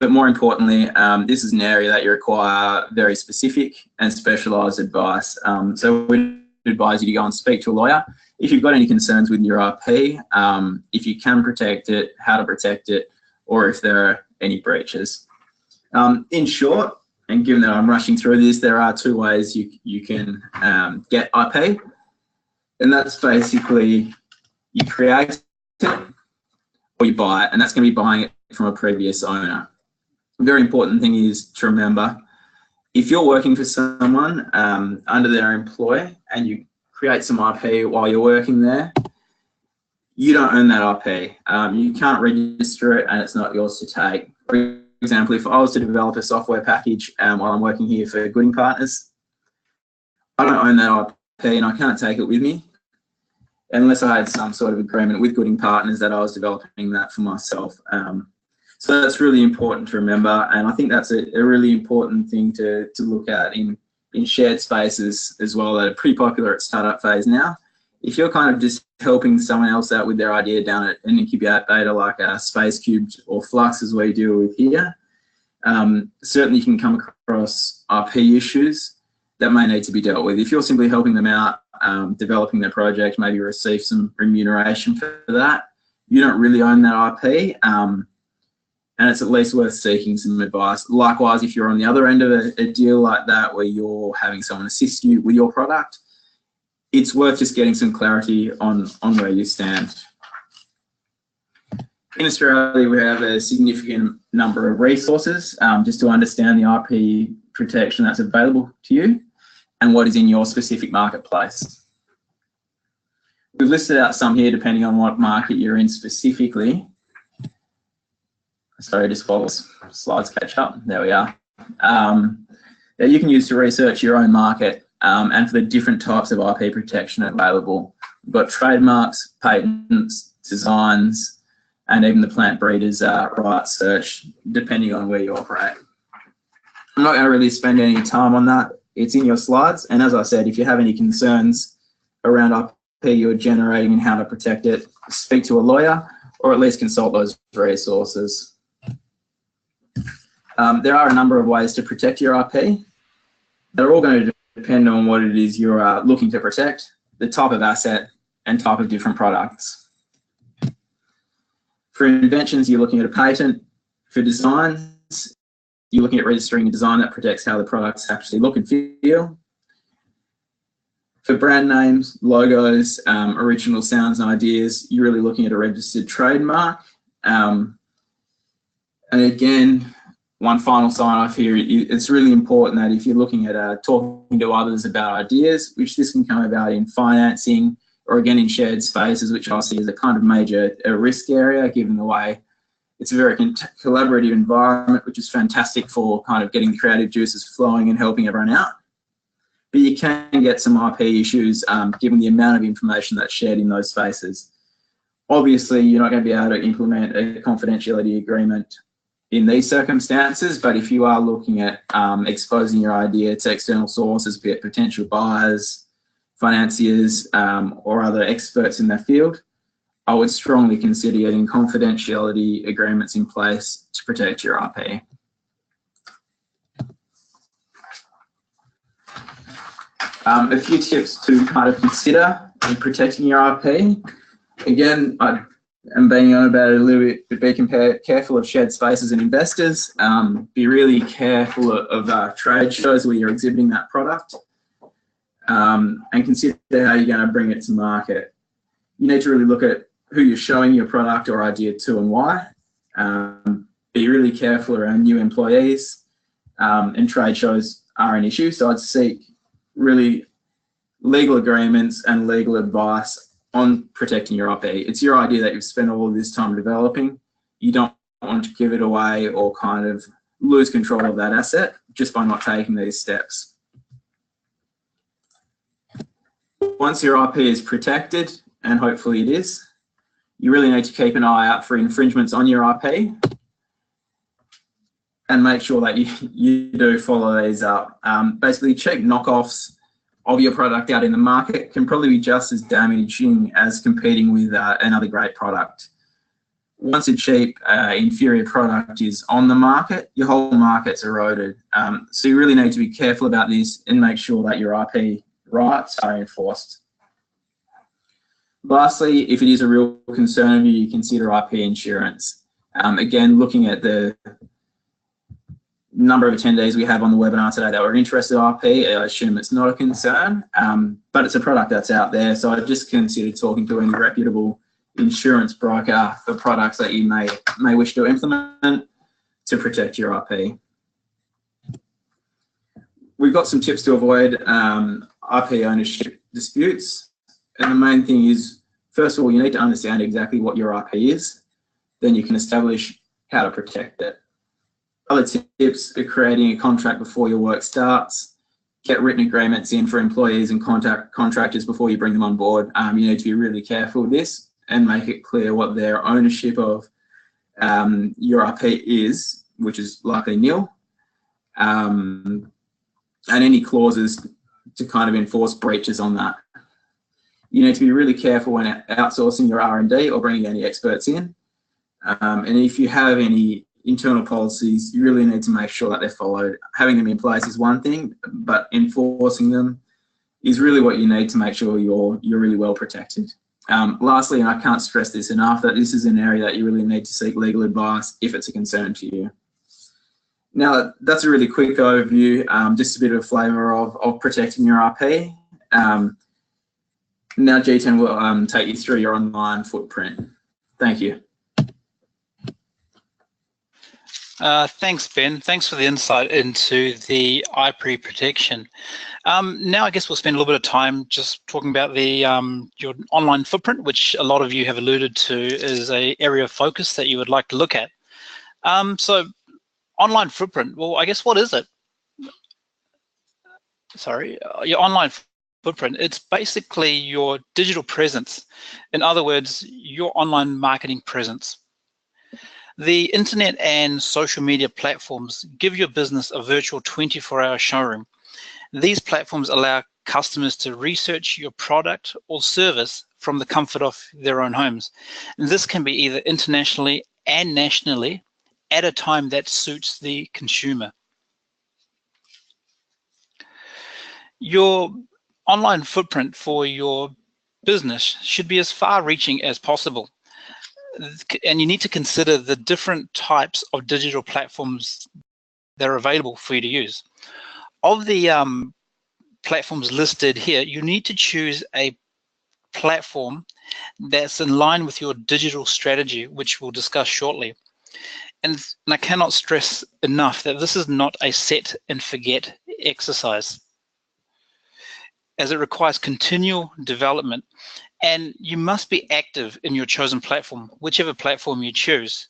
C: but more importantly, this is an area that you require very specific and specialised advice. So we advise you to go and speak to a lawyer if you've got any concerns with your IP, if you can protect it, how to protect it, or if there are any breaches. In short, and given that I'm rushing through this, there are two ways you can get IP, and that's basically you create it or you buy it, and that's going to be buying it from a previous owner. A very important thing is to remember, if you're working for someone under their employ and you create some IP while you're working there, you don't own that IP. You can't register it and it's not yours to take. For example, if I was to develop a software package while I'm working here for Gooding Partners, I don't own that IP and I can't take it with me unless I had some sort of agreement with Gooding Partners that I was developing that for myself. So that's really important to remember, and I think that's a really important thing to look at in shared spaces as well that are pretty popular at startup phase now. If you're kind of just helping someone else out with their idea down at an incubator like Space Cubed or Flux as we deal with here, certainly you can come across IP issues that may need to be dealt with. If you're simply helping them out, developing their project, maybe receive some remuneration for that, you don't really own that IP. And it's at least worth seeking some advice. Likewise, if you're on the other end of a deal like that where you're having someone assist you with your product, it's worth just getting some clarity on where you stand. In Australia, we have a significant number of resources just to understand the IP protection that's available to you and what is in your specific marketplace. We've listed out some here depending on what market you're in specifically. Sorry, just while the slides catch up. There we are. That you can use to research your own market and for the different types of IP protection available. We've got trademarks, patents, designs, and even the plant breeders' rights search, depending on where you operate. I'm not going to really spend any time on that. It's in your slides. And as I said, if you have any concerns around IP you're generating and how to protect it, speak to a lawyer or at least consult those resources. There are a number of ways to protect your IP. They're all going to depend on what it is you're looking to protect, the type of asset, and type of different products. For inventions, you're looking at a patent. For designs, you're looking at registering a design that protects how the products actually look and feel. For brand names, logos, original sounds and ideas, you're really looking at a registered trademark. And again, one final sign off here, it's really important that if you're looking at talking to others about ideas, which this can come about in financing or again in shared spaces, which I see as a kind of major risk area, given the way it's a very collaborative environment, which is fantastic for kind of getting the creative juices flowing and helping everyone out. But you can get some IP issues given the amount of information that's shared in those spaces. Obviously, you're not going to be able to implement a confidentiality agreement in these circumstances, but if you are looking at exposing your idea to external sources, be it potential buyers, financiers, or other experts in their field, I would strongly consider getting confidentiality agreements in place to protect your IP. A few tips to kind of consider in protecting your IP. Again, I'm being on about it a little bit, but be careful of shared spaces and investors. Be really careful of trade shows where you're exhibiting that product, and consider how you're going to bring it to market. You need to really look at who you're showing your product or idea to and why. Be really careful around new employees, and trade shows are an issue. So I'd seek really legal agreements and legal advice on protecting your IP. It's your idea that you've spent all of this time developing. You don't want to give it away or kind of lose control of that asset just by not taking these steps. Once your IP is protected, and hopefully it is, you really need to keep an eye out for infringements on your IP and make sure that you do follow these up. Basically, cheap knockoffs of your product out in the market can probably be just as damaging as competing with another great product. Once a cheap, inferior product is on the market, your whole market's eroded. So you really need to be careful about this and make sure that your IP rights are enforced. Lastly, if it is a real concern of you, you consider IP insurance. Again, looking at the number of attendees we have on the webinar today that were interested in IP, I assume it's not a concern, but it's a product that's out there. So I just consider talking to any reputable insurance broker for products that you may wish to implement to protect your IP. We've got some tips to avoid IP ownership disputes. And the main thing is, first of all, you need to understand exactly what your IP is. Then you can establish how to protect it. Other tips are creating a contract before your work starts. Get written agreements in for employees and contractors before you bring them on board. You need to be really careful with this and make it clear what their ownership of your IP is, which is likely nil. And any clauses to kind of enforce breaches on that. You need to be really careful when outsourcing your R&D or bringing any experts in. And if you have any internal policies, you really need to make sure that they're followed. Having them in place is one thing, but enforcing them is really what you need to make sure you're really well protected. Lastly, and I can't stress this enough, that this is an area that you really need to seek legal advice if it's a concern to you. Now, that's a really quick overview, just a bit of a flavour of protecting your IP. Now G10 will take you through your online footprint. Thank you.
D: Thanks, Ben. Thanks for the insight into the IP protection. Now I guess we'll spend a little bit of time just talking about the your online footprint, which a lot of you have alluded to is an area of focus that you would like to look at. So online footprint, well, I guess what is it? Sorry, your online footprint, it's basically your digital presence. In other words, your online marketing presence. The internet and social media platforms give your business a virtual 24-hour showroom. These platforms allow customers to research your product or service from the comfort of their own homes. And this can be either internationally and nationally at a time that suits the consumer. Your online footprint for your business should be as far-reaching as possible. And you need to consider the different types of digital platforms that are available for you to use. Of the platforms listed here, you need to choose a platform that's in line with your digital strategy, which we'll discuss shortly. And I cannot stress enough that this is not a set and forget exercise, as it requires continual development, and you must be active in your chosen platform, whichever platform you choose,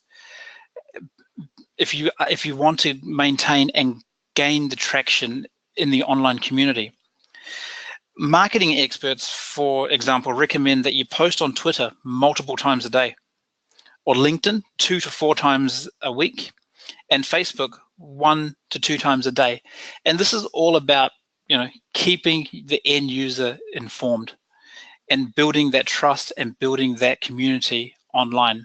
D: if you want to maintain and gain the traction in the online community. Marketing experts, for example, recommend that you post on Twitter multiple times a day, or LinkedIn 2 to 4 times a week, and Facebook 1 to 2 times a day. And this is all about, keeping the end user informed and building that trust and building that community online.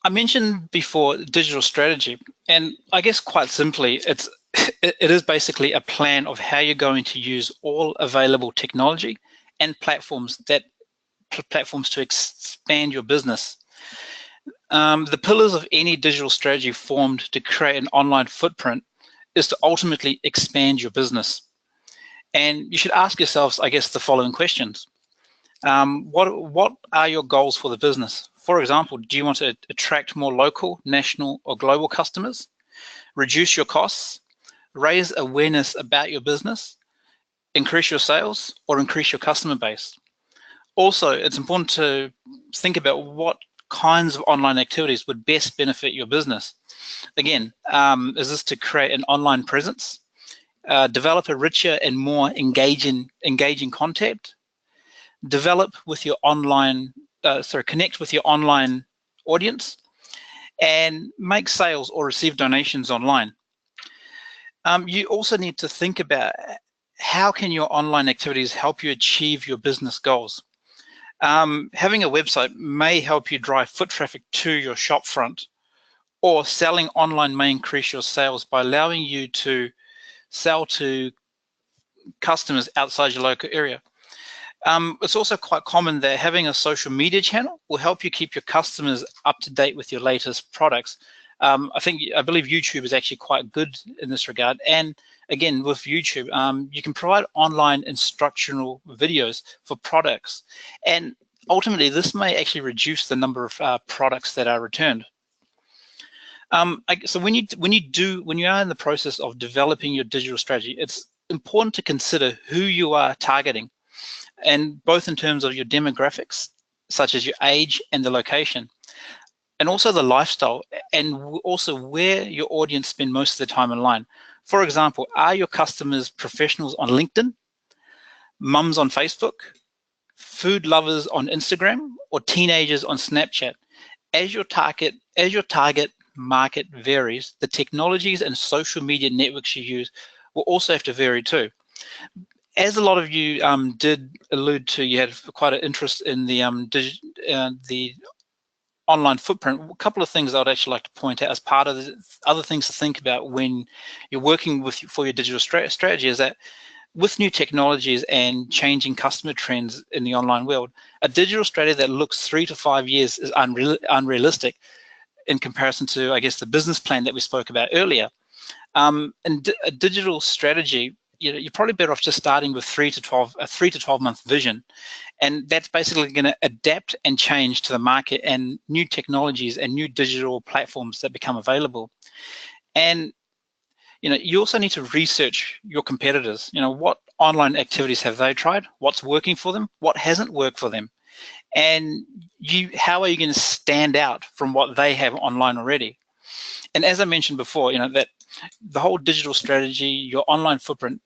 D: I mentioned before digital strategy, and I guess quite simply, it is basically a plan of how you're going to use all available technology and platforms to expand your business. The pillars of any digital strategy formed to create an online footprint is to ultimately expand your business. And you should ask yourselves, I guess, the following questions. What are your goals for the business? For example, do you want to attract more local, national, or global customers? Reduce your costs? Raise awareness about your business? Increase your sales or increase your customer base? Also, it's important to think about what kinds of online activities would best benefit your business. Again, is this to create an online presence, develop a richer and more engaging content, connect with your online audience, and make sales or receive donations online. You also need to think about how can your online activities help you achieve your business goals. Having a website may help you drive foot traffic to your shop front, or selling online may increase your sales by allowing you to sell to customers outside your local area. It's also quite common that having a social media channel will help you keep your customers up to date with your latest products. I believe YouTube is actually quite good in this regard. And again, with YouTube, you can provide online instructional videos for products. And ultimately, this may actually reduce the number of products that are returned. So when you are in the process of developing your digital strategy, it's important to consider who you are targeting, and both in terms of your demographics, such as your age and the location, and also the lifestyle, and also where your audience spend most of their time online. For example, are your customers professionals on LinkedIn, mums on Facebook, food lovers on Instagram, or teenagers on Snapchat? As your target market varies, the technologies and social media networks you use will also have to vary too. As a lot of you did allude to, you had quite an interest in the online footprint. A couple of things I'd actually like to point out as part of the other things to think about when you're working for your digital strategy is that with new technologies and changing customer trends in the online world, a digital strategy that looks 3 to 5 years is unrealistic in comparison to, I guess, the business plan that we spoke about earlier. And a digital strategy you're probably better off just starting with a 3 to 12 month vision, and that's basically going to adapt and change to the market and new technologies and new digital platforms that become available. And you also need to research your competitors. What online activities have they tried? What's working for them? What hasn't worked for them? And how are you going to stand out from what they have online already? And as I mentioned before, that the whole digital strategy, your online footprint,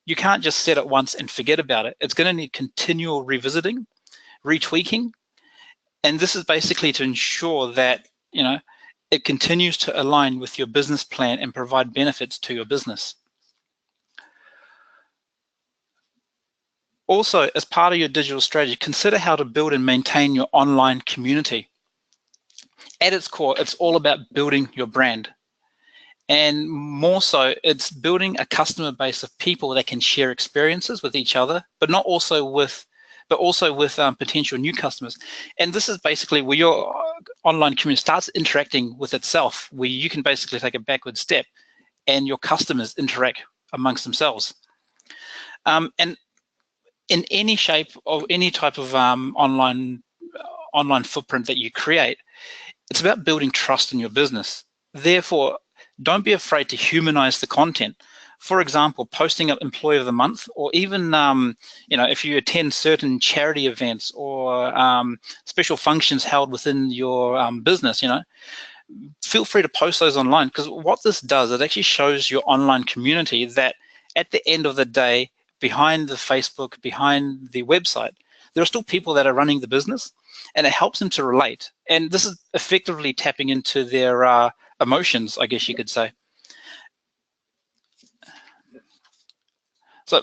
D: you can't just set it once and forget about it. It's going to need continual revisiting, retweaking, and this is basically to ensure that it continues to align with your business plan and provide benefits to your business. Also, as part of your digital strategy, consider how to build and maintain your online community. At its core, it's all about building your brand. And more so, it's building a customer base of people that can share experiences with each other, but also with potential new customers. And this is basically where your online community starts interacting with itself, where you can basically take a backward step and your customers interact amongst themselves. And in any shape or any type of online footprint that you create, it's about building trust in your business. Therefore, don't be afraid to humanize the content. For example, posting up Employee of the Month, or even if you attend certain charity events or special functions held within your business, feel free to post those online, because what this does, it actually shows your online community that at the end of the day, behind the Facebook, behind the website, there are still people that are running the business, and it helps them to relate. And this is effectively tapping into their emotions, I guess you could say. So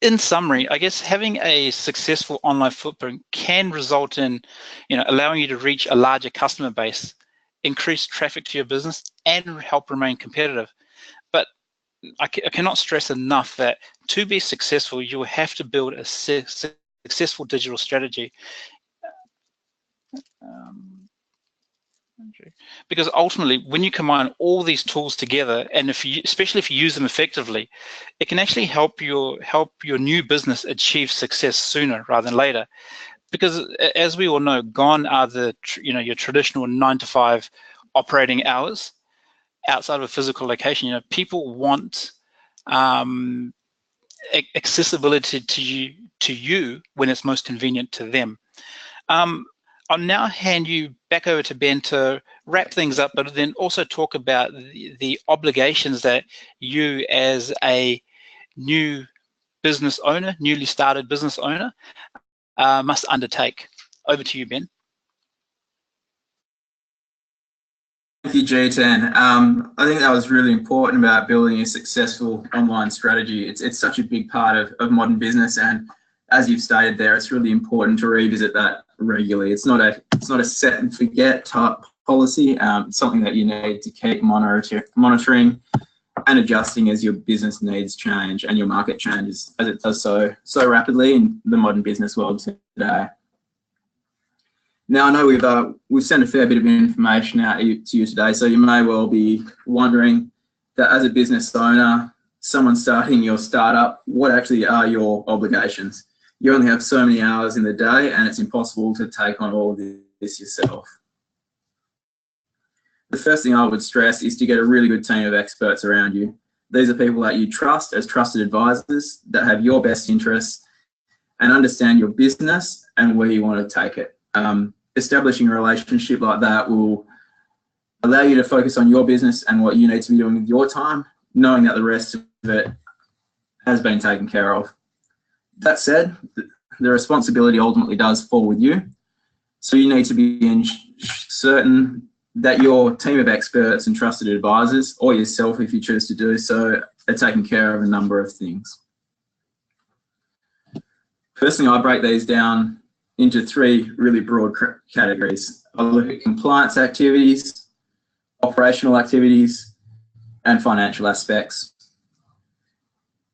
D: in summary, I guess having a successful online footprint can result in allowing you to reach a larger customer base, increase traffic to your business, and help remain competitive. But I cannot stress enough that to be successful, you will have to build a successful digital strategy. Because ultimately, when you combine all these tools together, and especially if you use them effectively, it can actually help your new business achieve success sooner rather than later. Because as we all know, gone are your traditional 9 to 5 operating hours outside of a physical location. People want accessibility to you when it's most convenient to them. I'll now hand you back over to Ben to wrap things up, but then also talk about the obligations that you as a new business owner, newly started business owner, must undertake. Over to you, Ben.
C: Thank you, G10. I think that was really important about building a successful online strategy. It's such a big part of modern business, and as you've stated there, it's really important to revisit that regularly. It's not a set and forget type policy. It's something that you need to keep monitoring and adjusting as your business needs change and your market changes, as it does so rapidly in the modern business world today. Now, I know we've sent a fair bit of information out to you today, so you may well be wondering that as a business owner, someone starting your startup, what actually are your obligations? You only have so many hours in the day, and it's impossible to take on all of this yourself. The first thing I would stress is to get a really good team of experts around you. These are people that you trust as trusted advisors that have your best interests and understand your business and where you want to take it. Establishing a relationship like that will allow you to focus on your business and what you need to be doing with your time, knowing that the rest of it has been taken care of. That said, the responsibility ultimately does fall with you. So you need to be certain that your team of experts and trusted advisors, or yourself if you choose to do so, are taking care of a number of things. Firstly, I break these down into 3 really broad categories. I look at compliance activities, operational activities, and financial aspects.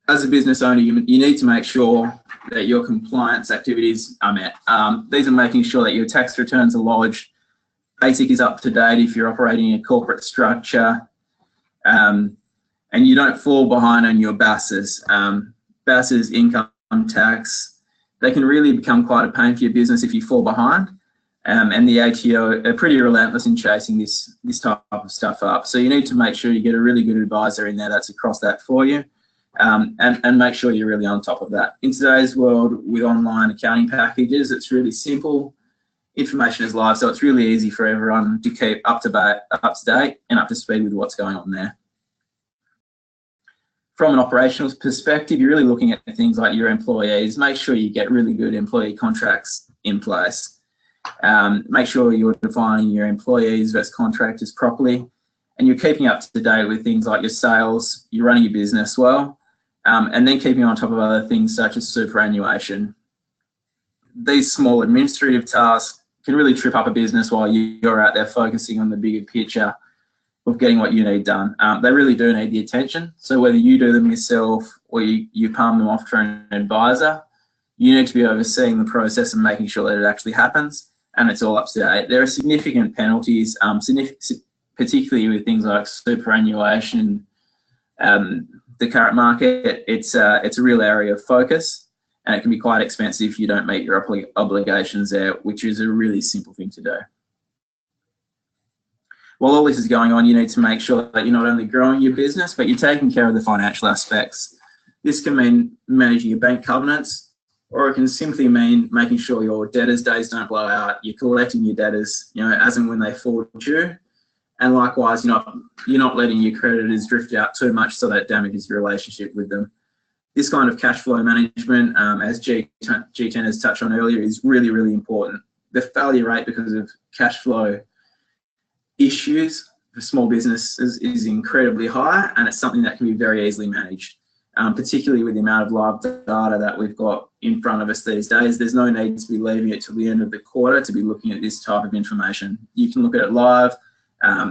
C: As a business owner, you need to make sure that your compliance activities are met. These are making sure that your tax returns are lodged, basic is up to date if you're operating a corporate structure, and and you don't fall behind on your BASs. BASs, income tax, they can really become quite a pain for your business if you fall behind. And the ATO are pretty relentless in chasing this type of stuff up. So you need to make sure you get a really good advisor in there that's across that for you, and make sure you're really on top of that. In today's world with online accounting packages, it's really simple. Information is live, so it's really easy for everyone to keep up to date and up to speed with what's going on there. From an operational perspective, you're really looking at things like your employees. Make sure you get really good employee contracts in place. Make sure you're defining your employees versus contractors properly, and you're keeping up to date with things like your sales, you're running your business well, and then keeping on top of other things such as superannuation. These small administrative tasks can really trip up a business while you're out there focusing on the bigger picture of getting what you need done. They really do need the attention. So whether you do them yourself or you palm them off to an advisor, you need to be overseeing the process and making sure that it actually happens and it's all up to date. There are significant penalties, particularly with things like superannuation. The current market, it's a real area of focus, and it can be quite expensive if you don't meet your obligations there, which is a really simple thing to do. While all this is going on, you need to make sure that you're not only growing your business, but you're taking care of the financial aspects. This can mean managing your bank covenants, or it can simply mean making sure your debtors' days don't blow out. You're collecting your debtors, as and when they fall due, and likewise, you're not letting your creditors drift out too much so that damages your relationship with them. This kind of cash flow management, as G10 has touched on earlier, is really, really important. The failure rate because of cash flow issues for small businesses is incredibly high, and it's something that can be very easily managed, particularly with the amount of live data that we've got in front of us these days. There's no need to be leaving it till the end of the quarter to be looking at this type of information. You can look at it live.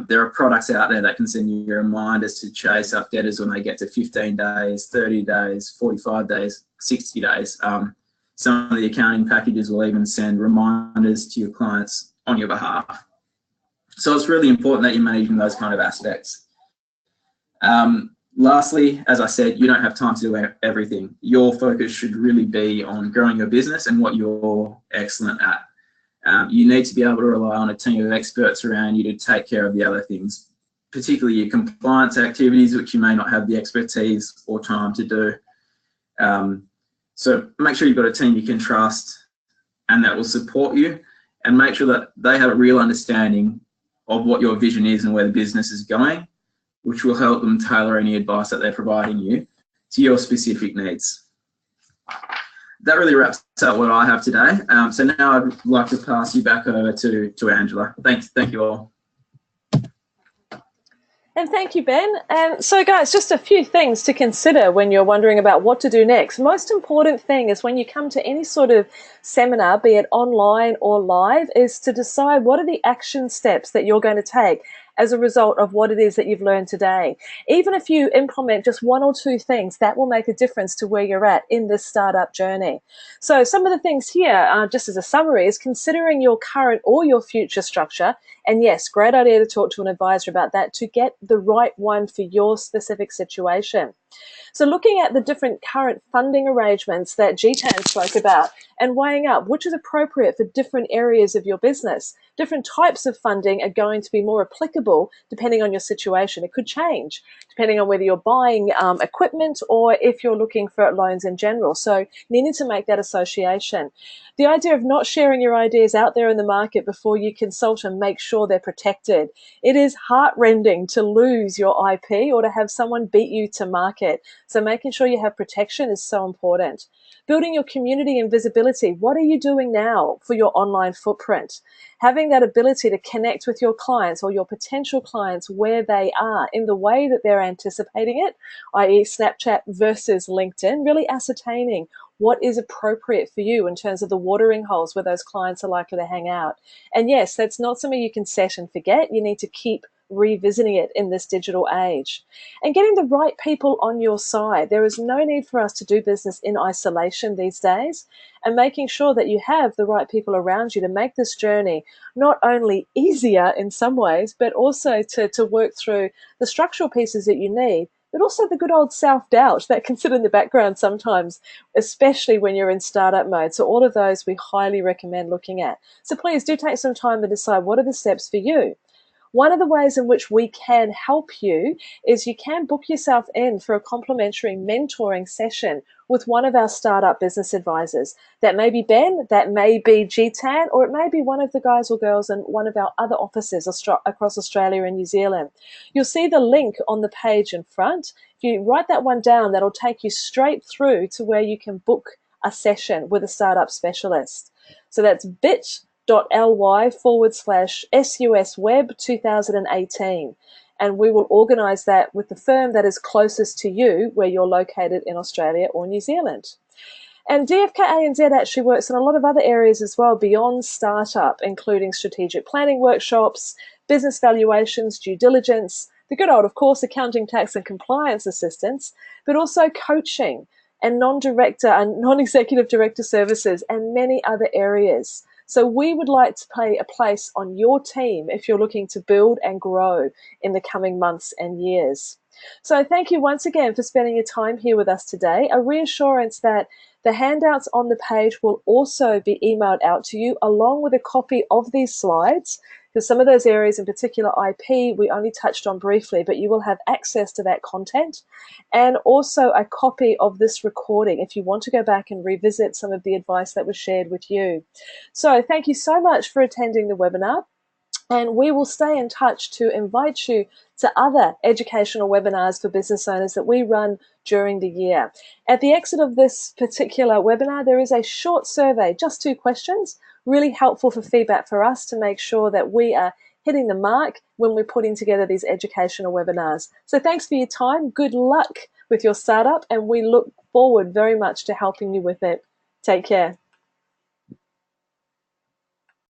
C: There are products out there that can send you reminders to chase up debtors when they get to 15 days, 30 days, 45 days, 60 days. Some of the accounting packages will even send reminders to your clients on your behalf. So it's really important that you're managing those kind of aspects. Lastly, as I said, you don't have time to do everything. Your focus should really be on growing your business and what you're excellent at. You need to be able to rely on a team of experts around you to take care of the other things, particularly your compliance activities, which you may not have the expertise or time to do. So make sure you've got a team you can trust and that will support you, and make sure that they have a real understanding of what your vision is and where the business is going, which will help them tailor any advice that they're providing you to your specific needs. That really wraps up what I have today. So now I'd like to pass you back over to Angela. Thank you all.
B: And thank you, Ben. And so guys, just a few things to consider when you're wondering about what to do next. Most important thing is when you come to any sort of seminar, be it online or live, is to decide what are the action steps that you're going to take as a result of what it is that you've learned today. Even if you implement just one or two things, that will make a difference to where you're at in this startup journey. So some of the things here, just as a summary, is considering your current or your future structure. And yes, great idea to talk to an advisor about that to get the right one for your specific situation. So looking at the different current funding arrangements that G10 spoke about and weighing up which is appropriate for different areas of your business. Different types of funding are going to be more applicable depending on your situation. It could change depending on whether you're buying equipment or if you're looking for loans in general. So needing to make that association. The idea of not sharing your ideas out there in the market before you consult and make sure they're protected. It is heartrending to lose your IP or to have someone beat you to market. So making sure you have protection is so important. Building your community and visibility. What are you doing now for your online footprint? Having that ability to connect with your clients or your potential clients where they are in the way that they're anticipating it, i.e. Snapchat versus LinkedIn, really ascertaining what is appropriate for you in terms of the watering holes where those clients are likely to hang out. And yes, that's not something you can set and forget. You need to keep revisiting it in this digital age. And getting the right people on your side. There is no need for us to do business in isolation these days, and making sure that you have the right people around you to make this journey not only easier in some ways, but also to work through the structural pieces that you need but also the good old self-doubt that can sit in the background sometimes, especially when you're in startup mode. So all of those we highly recommend looking at. So please do take some time to decide what are the steps for you. One of the ways in which we can help you is you can book yourself in for a complimentary mentoring session with one of our startup business advisors. That may be Ben, that may be Gitan, or it may be one of the guys or girls in one of our other offices across Australia and New Zealand. You'll see the link on the page in front. If you write that one down, that'll take you straight through to where you can book a session with a startup specialist. So that's bit.ly/SUSWeb 2018. And we will organise that with the firm that is closest to you where you're located in Australia or New Zealand. And DFKANZ actually works in a lot of other areas as well beyond startup, including strategic planning workshops, business valuations, due diligence, the good old, of course, accounting, tax and compliance assistance, but also coaching and non-executive director services and many other areas. So we would like to play a place on your team if you're looking to build and grow in the coming months and years. So thank you once again for spending your time here with us today. A reassurance that the handouts on the page will also be emailed out to you along with a copy of these slides, because some of those areas, in particular IP, we only touched on briefly, but you will have access to that content and also a copy of this recording if you want to go back and revisit some of the advice that was shared with you. So thank you so much for attending the webinar. And we will stay in touch to invite you to other educational webinars for business owners that we run during the year. At the exit of this particular webinar, there is a short survey, just 2 questions, really helpful for feedback for us to make sure that we are hitting the mark when we're putting together these educational webinars. So thanks for your time. Good luck with your startup, and we look forward very much to helping you with it. Take care.